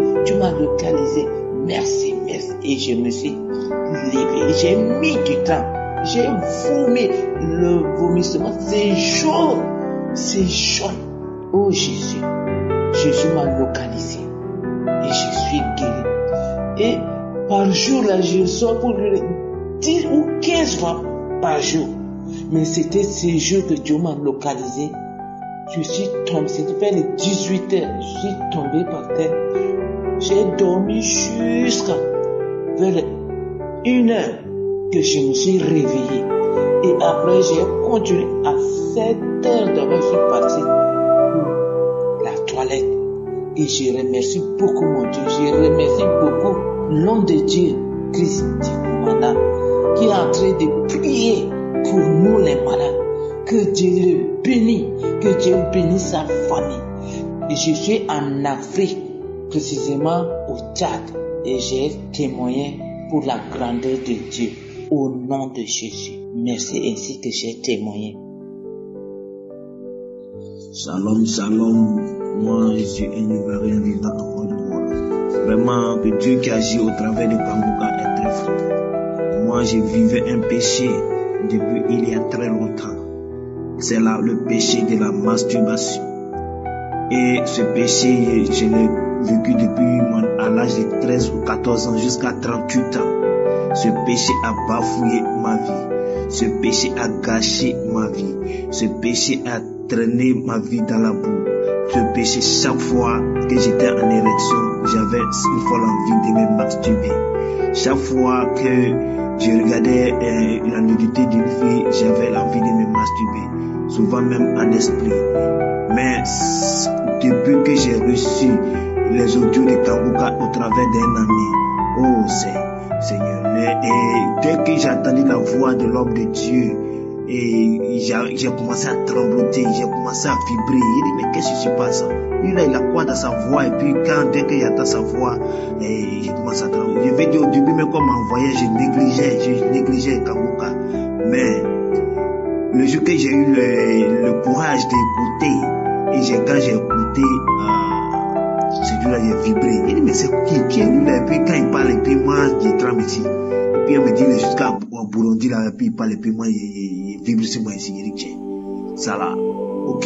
merci. Et je me suis levé, j'ai mis du temps, j'ai vomi, le vomissement, c'est jaune. Oh Jésus m'a localisé et je suis guéri. Et par jour là, je sors pour 10 ou 15 fois par jour. Mais c'était ces jours que Dieu m'a localisé. Je suis tombé, c'était vers les 18 heures, je suis tombé par terre. J'ai dormi jusqu'à vers 1 heure que je me suis réveillé. Et après, j'ai continué à 7 heures d'abord, je suis parti pour la toilette. Et je remercie beaucoup mon Dieu, je remercie beaucoup l'homme de Dieu, Christ Dikumana, qui est en train de prier pour nous les malades. Que Dieu le bénisse, que Dieu bénisse sa famille. Et je suis en Afrique, précisément au Tchad, et j'ai témoigné pour la grandeur de Dieu, au nom de Jésus. Merci ainsi que j'ai témoigné. Shalom, moi je suis un Ivoirien vivant en Côte d'Ivoire. Vraiment, que Dieu qui agit au travers de Kangoka est très fort. Moi je vivais un péché depuis il y a très longtemps. C'est là le péché de la masturbation. Et ce péché, je l'ai vécu depuis à l'âge de 13 ou 14 ans jusqu'à 38 ans. Ce péché a bafouillé ma vie. Ce péché a gâché ma vie. Ce péché a traîné ma vie dans la boue. Ce péché, chaque fois que j'étais en érection, j'avais une folle envie de me masturber. Chaque fois que je regardais la nudité d'une fille, j'avais l'envie de me masturber. Souvent même en esprit. Mais depuis que j'ai reçu les audios de Kangoka au travers d'un ami, oh Seigneur, et dès que j'ai entendu la voix de l'homme de Dieu, et j'ai commencé à trembloter, j'ai commencé à vibrer. Il dit, mais qu'est-ce qui se passe? Il a quoi dans sa voix? Et puis dès qu'il entend sa voix, j'ai commencé à trembler. Je vais dire au début, même comme en voyage, je négligeais Kangoka. Mais le jour que j'ai eu le courage d'écouter, et quand j'ai écouté, ce jour-là, j'ai vibré. Il dit, mais c'est qui est lui-là? Et puis quand il parle, et puis moi, je tremble ici. Et puis il me dit, jusqu'à Burundi, là, et puis il parle, et puis moi, il vibre sur moi ici. Il dit, tiens, ça là, ok.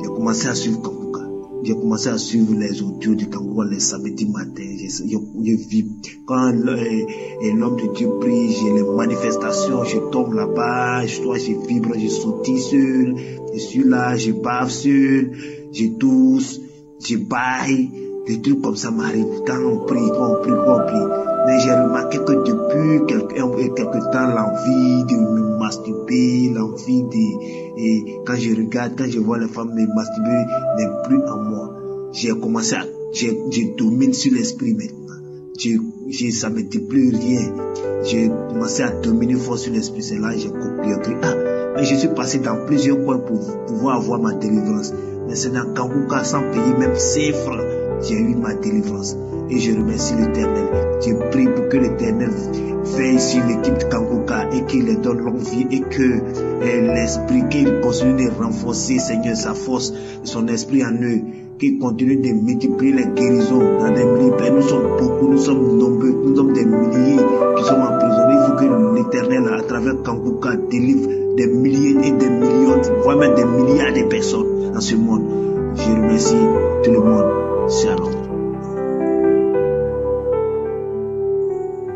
J'ai commencé à suivre Kangoka. J'ai commencé à suivre les audios de Kangoka les samedis matin. Je vibre. Quand l'homme de Dieu prie, j'ai les manifestations, je tombe là-bas, je vibre, je sautille seul, je suis là, je bave seul, je tousse, je baille, des trucs comme ça m'arrivent. Quand on prie. Mais j'ai remarqué que depuis quelque temps, l'envie de me masturber, l'envie de, quand je regarde, quand je vois les femmes me masturber, n'est plus en moi. J'ai commencé à, je domine sur l'esprit maintenant. Ça me dit plus rien. J'ai commencé à dominer fort sur l'esprit. C'est là que j'ai compris. Mais je suis passé dans plusieurs coins pour pouvoir avoir ma délivrance. Mais c'est dans Kangoka, sans payer même 5 francs, j'ai eu ma délivrance. Et je remercie l'Éternel. Je prie pour que l'Éternel veille sur l'équipe de Kangoka et qu'il leur donne longue vie et que l'esprit, qu'il continue de renforcer, Seigneur, sa force, son esprit en eux, qu'il continue de multiplier les guérisons dans les milliers. Nous sommes beaucoup, nous sommes nombreux, nous sommes des milliers qui sommes emprisonnés. Il faut que l'Éternel, à travers Kangoka, délivre des milliers et des millions, voire même des milliards de personnes dans ce monde. Je remercie tout le monde. Shalom.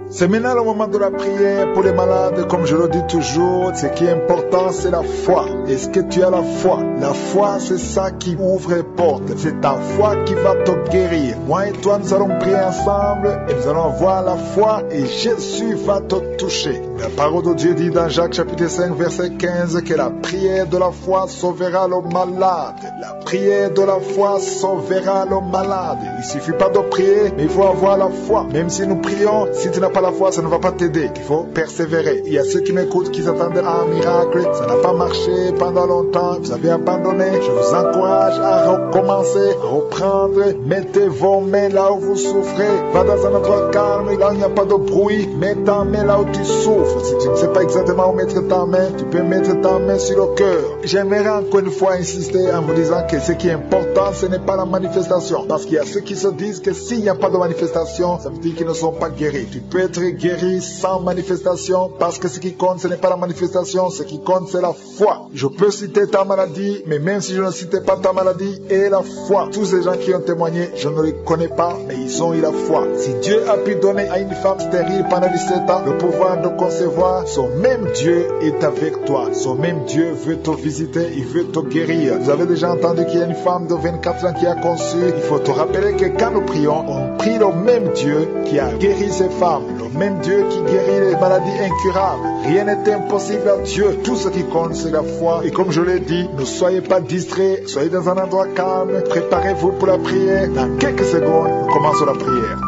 C'est maintenant le moment de la prière pour les malades. Comme je le dis toujours, ce qui est important, c'est la foi. Est-ce que tu as la foi? La foi, c'est ça qui ouvre les portes. C'est ta foi qui va te guérir. Moi et toi, nous allons prier ensemble et nous allons voir la foi et Jésus va te toucher. La parole de Dieu dit dans Jacques chapitre 5 verset 15 que la prière de la foi sauvera le malade. La prière de la foi sauvera le malade. Il suffit pas de prier, mais il faut avoir la foi. Même si nous prions, si tu n'as pas la foi, ça ne va pas t'aider. Il faut persévérer. Il y a ceux qui m'écoutent qui s'attendaient à un miracle. Ça n'a pas marché pendant longtemps. Vous avez abandonné. Je vous encourage à Commencez à reprendre. Mettez vos mains là où vous souffrez. Va dans un endroit calme, là où il n'y a pas de bruit. Mets ta main là où tu souffres. Si tu ne sais pas exactement où mettre ta main, tu peux mettre ta main sur le cœur. J'aimerais encore une fois insister en vous disant que ce qui est important, ce n'est pas la manifestation. Parce qu'il y a ceux qui se disent que s'il n'y a pas de manifestation, ça veut dire qu'ils ne sont pas guéris. Tu peux être guéri sans manifestation, parce que ce qui compte, ce n'est pas la manifestation, ce qui compte, c'est la foi. Je peux citer ta maladie, mais même si je ne citais pas ta maladie, et la foi. Tous ces gens qui ont témoigné, je ne les connais pas, mais ils ont eu la foi. Si Dieu a pu donner à une femme stérile pendant 17 ans le pouvoir de concevoir, son même Dieu est avec toi. Son même Dieu veut te visiter, il veut te guérir. Vous avez déjà entendu qu'il y a une femme de 24 ans qui a conçu. Il faut te rappeler que quand nous prions, on prie le même Dieu qui a guéri ces femmes. Le même Dieu qui guérit les maladies incurables. Rien n'est impossible à Dieu. Tout ce qui compte, c'est la foi. Et comme je l'ai dit, ne soyez pas distraits. Soyez dans un endroit calme. Préparez-vous pour la prière. Dans quelques secondes, nous commençons la prière.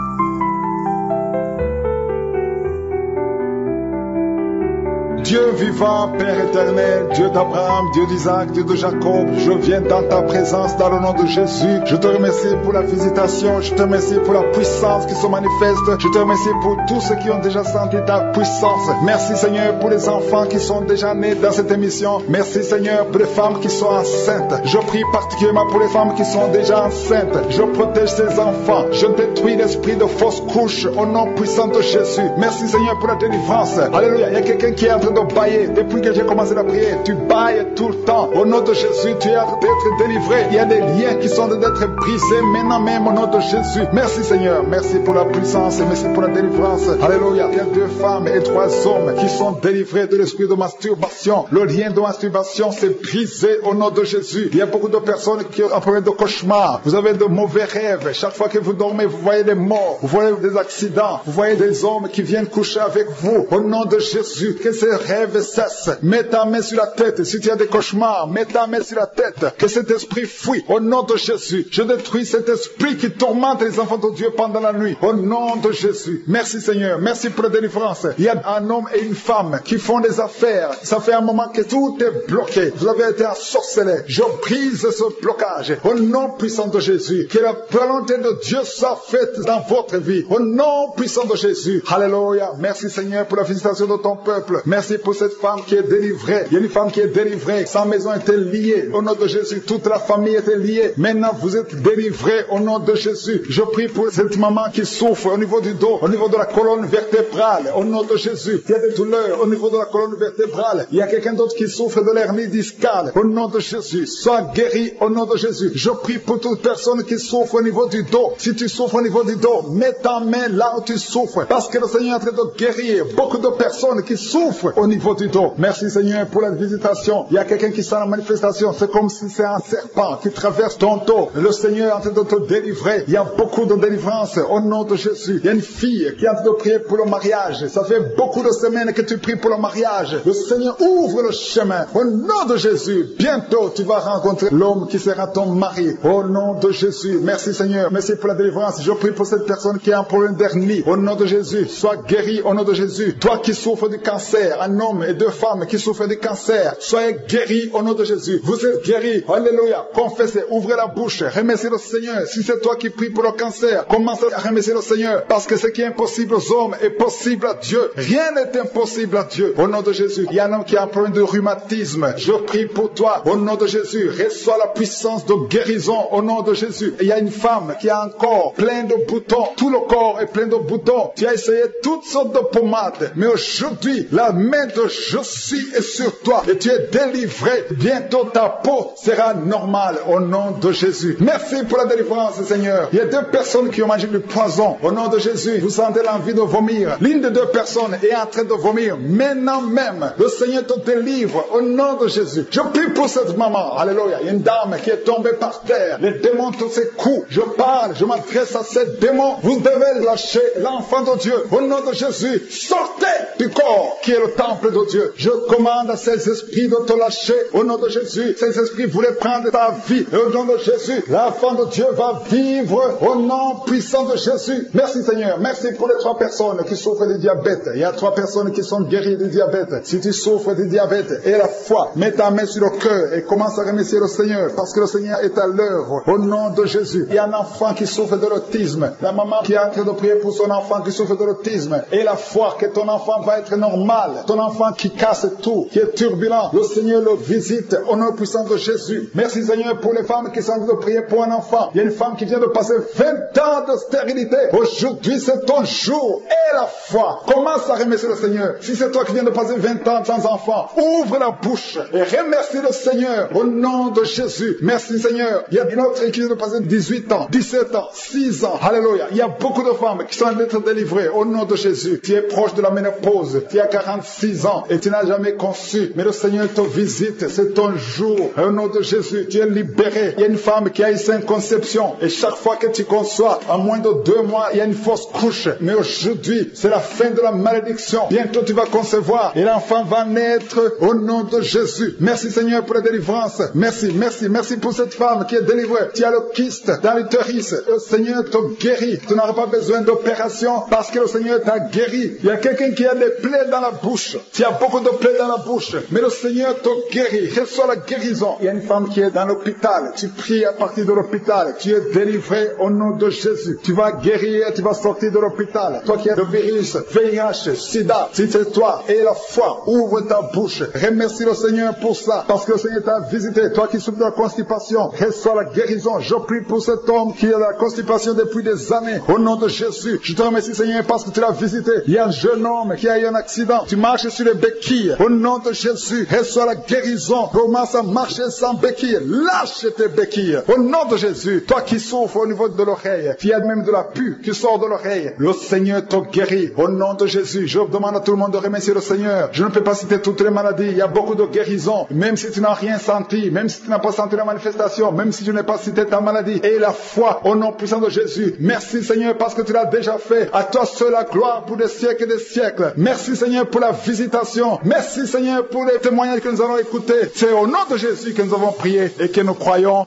Dieu vivant, Père éternel, Dieu d'Abraham, Dieu d'Isaac, Dieu de Jacob, je viens dans ta présence dans le nom de Jésus. Je te remercie pour la visitation, je te remercie pour la puissance qui se manifeste, je te remercie pour tous ceux qui ont déjà senti ta puissance. Merci Seigneur pour les enfants qui sont déjà nés dans cette émission. Merci Seigneur pour les femmes qui sont enceintes. Je prie particulièrement pour les femmes qui sont déjà enceintes. Je protège ces enfants. Je détruis l'esprit de fausse couche au nom puissant de Jésus. Merci Seigneur pour la délivrance. Alléluia. Il y a quelqu'un qui est en train de bailler. Depuis que j'ai commencé la prière, tu bailles tout le temps. Au nom de Jésus, tu es en train d'être délivré. Il y a des liens qui sont en train d'être brisés maintenant même au nom de Jésus. Merci Seigneur. Merci pour la puissance et merci pour la délivrance. Alléluia. Il y a 2 femmes et 3 hommes qui sont délivrés de l'esprit de masturbation. Le lien de masturbation s'est brisé au nom de Jésus. Il y a beaucoup de personnes qui ont un problème de cauchemar. Vous avez de mauvais rêves. Chaque fois que vous dormez, vous voyez des morts. Vous voyez des accidents. Vous voyez des hommes qui viennent coucher avec vous. Au nom de Jésus, que ces rêves cessent. Mets ta main sur la tête. Si tu as des cauchemars, mets ta main sur la tête. Que cet esprit fuit. Au nom de Jésus, je détruis cet esprit qui tourmente les enfants de Dieu pendant la nuit. Au nom de Jésus. Merci Seigneur. Merci pour la délivrance. Il y a un homme et une femme qui font des affaires. Ça fait un moment que tout est bloqué. Vous avez été ensorcelés. Je brise ce blocage. Au nom puissant de Jésus. Que la volonté de Dieu soit faite dans votre vie. Au nom puissant de Jésus. Alléluia. Merci Seigneur pour la visitation de ton peuple. Merci pour cette femme qui est délivrée. Il y a une femme qui est délivrée. Sa maison était liée. Au nom de Jésus, toute la famille était liée. Maintenant, vous êtes délivrés au nom de Jésus. Je prie pour cette maman qui souffre au niveau du dos, au niveau de la colonne vertébrale. Au nom de Jésus, il y a des douleurs au niveau de la colonne vertébrale. Il y a quelqu'un d'autre qui souffre de l'hernie discale. Au nom de Jésus, sois guéri au nom de Jésus. Je prie pour toute personne qui souffre au niveau du dos. Si tu souffres au niveau du dos, mets ta main là où tu souffres. Parce que le Seigneur est en train de guérir beaucoup de personnes qui souffrent au niveau du dos. Merci Seigneur pour la visitation. Il y a quelqu'un qui sent la manifestation. C'est comme si c'est un serpent qui traverse ton dos. Le Seigneur est en train de te délivrer. Il y a beaucoup de délivrance au nom de Jésus. Il y a une fille qui est en train de prier pour le mariage. Ça fait beaucoup de semaines que tu pries pour le mariage. Le Seigneur ouvre le chemin. Au nom de Jésus, bientôt tu vas rencontrer l'homme qui sera ton mari. Au nom de Jésus. Merci Seigneur. Merci pour la délivrance. Je prie pour cette personne qui a un problème d'hernie. Au nom de Jésus, sois guéri au nom de Jésus. Toi qui souffres du cancer, un homme et 2 femmes qui souffrent du cancer, soyez guéris au nom de Jésus. Vous êtes guéris. Alléluia. Confessez, ouvrez la bouche, remerciez le Seigneur. Si c'est toi qui pries pour le cancer, commence à remercier le Seigneur. Parce que ce qui est impossible aux hommes est possible à Dieu. Rien n'est impossible à Dieu. Au nom de Jésus. Il y a un homme qui a un problème de rhumatisme. Je prie pour toi. Au nom de Jésus. Reçois la puissance de guérison. Au nom de Jésus. Il y a une femme qui a un corps plein de boutons. Tout le corps est plein de boutons. Tu as essayé toutes sortes de pommades. Mais aujourd'hui, la main de Jésus est sur toi. Et tu es délivré. Bientôt ta peau sera normale. Au nom de Jésus. Merci pour la délivrance, Seigneur. Il y a 2 personnes qui ont mangé du poison. Au nom de Jésus, vous sentez l'envie de vomir. L'une des 2 personnes est en train de vomir. Maintenant même, le Seigneur te délivre. Au nom de Jésus. Je prie pour cette maman. Alléluia. Il y a une dame qui est tombée par terre. Les démons, tous ces coups. Je parle, je m'adresse à ces démons. Vous devez lâcher l'enfant de Dieu. Au nom de Jésus, sortez du corps qui est le temple temple de Dieu. Je commande à ces esprits de te lâcher au nom de Jésus. Ces esprits voulaient prendre ta vie. Et au nom de Jésus, l'enfant de Dieu va vivre au nom puissant de Jésus. Merci Seigneur. Merci pour les 3 personnes qui souffrent du diabète. Il y a 3 personnes qui sont guéries du diabète. Si tu souffres du diabète et la foi, mets ta main sur le cœur et commence à remercier le Seigneur parce que le Seigneur est à l'œuvre au nom de Jésus. Il y a un enfant qui souffre de l'autisme. La maman qui est en train de prier pour son enfant qui souffre de l'autisme et la foi que ton enfant va être normal. Ton enfant qui casse tout, qui est turbulent. Le Seigneur le visite au nom puissant de Jésus. Merci Seigneur pour les femmes qui sont en train de prier pour un enfant. Il y a une femme qui vient de passer 20 ans de stérilité. Aujourd'hui c'est ton jour et la foi. Commence à remercier le Seigneur. Si c'est toi qui viens de passer 20 ans sans enfant, ouvre la bouche et remercie le Seigneur au nom de Jésus. Merci Seigneur. Il y a une autre qui vient de passer 18 ans, 17 ans, 6 ans. Alléluia. Il y a beaucoup de femmes qui sont en train d'être délivrées au nom de Jésus. Tu es proche de la ménopause. Tu as 46 ans et tu n'as jamais conçu. Mais le Seigneur te visite. C'est ton jour. Au nom de Jésus, tu es libéré. Il y a une femme qui a eu 5 conceptions. Et chaque fois que tu conçois, en moins de 2 mois, il y a une fausse couche. Mais aujourd'hui, c'est la fin de la malédiction. Bientôt tu vas concevoir et l'enfant va naître au nom de Jésus. Merci Seigneur pour la délivrance. Merci, merci, merci pour cette femme qui est délivrée. Tu as le kyste dans l'utérus. Le Seigneur te guérit. Tu n'auras pas besoin d'opération parce que le Seigneur t'a guéri. Il y a quelqu'un qui a des plaies dans la bouche. Tu as beaucoup de plaies dans la bouche. Mais le Seigneur te guérit. Reçois la guérison. Il y a une femme qui est dans l'hôpital. Tu pries à partir de l'hôpital. Tu es délivré au nom de Jésus. Tu vas guérir et tu vas sortir de l'hôpital. Toi qui as le virus, VIH, SIDA, si c'est toi et la foi, ouvre ta bouche. Remercie le Seigneur pour ça. Parce que le Seigneur t'a visité. Toi qui souffres de la constipation, reçois la guérison. Je prie pour cet homme qui a la constipation depuis des années. Au nom de Jésus, je te remercie Seigneur parce que tu l'as visité. Il y a un jeune homme qui a eu un accident. Tu marches sur les béquilles. Au nom de Jésus, reçois la guérison. Commence à marcher sans béquilles. Lâche tes béquilles. Au nom de Jésus, toi qui souffres au niveau de l'oreille, tu as même de la pue qui sort de l'oreille. Le Seigneur te guérit. Au nom de Jésus, je demande à tout le monde de remercier le Seigneur. Je ne peux pas citer toutes les maladies. Il y a beaucoup de guérisons. Même si tu n'as rien senti, même si tu n'as pas senti la manifestation, même si je n'ai pas cité ta maladie. Et la foi au nom puissant de Jésus. Merci Seigneur parce que tu l'as déjà fait. À toi seul la gloire pour des siècles et des siècles. Merci Seigneur pour la visitation. Merci Seigneur pour les témoignages que nous allons écouter. C'est au nom de Jésus que nous avons prié et que nous croyons.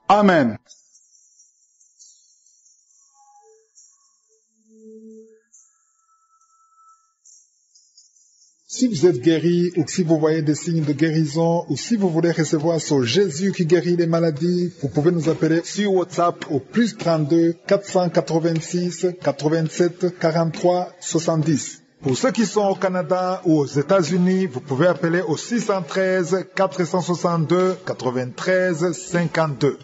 Amen. Si vous êtes guéri ou si vous voyez des signes de guérison ou si vous voulez recevoir ce Jésus qui guérit les maladies, vous pouvez nous appeler sur WhatsApp au plus 32 486 87 43 70. Pour ceux qui sont au Canada ou aux États-Unis, vous pouvez appeler au 613 462 93 52.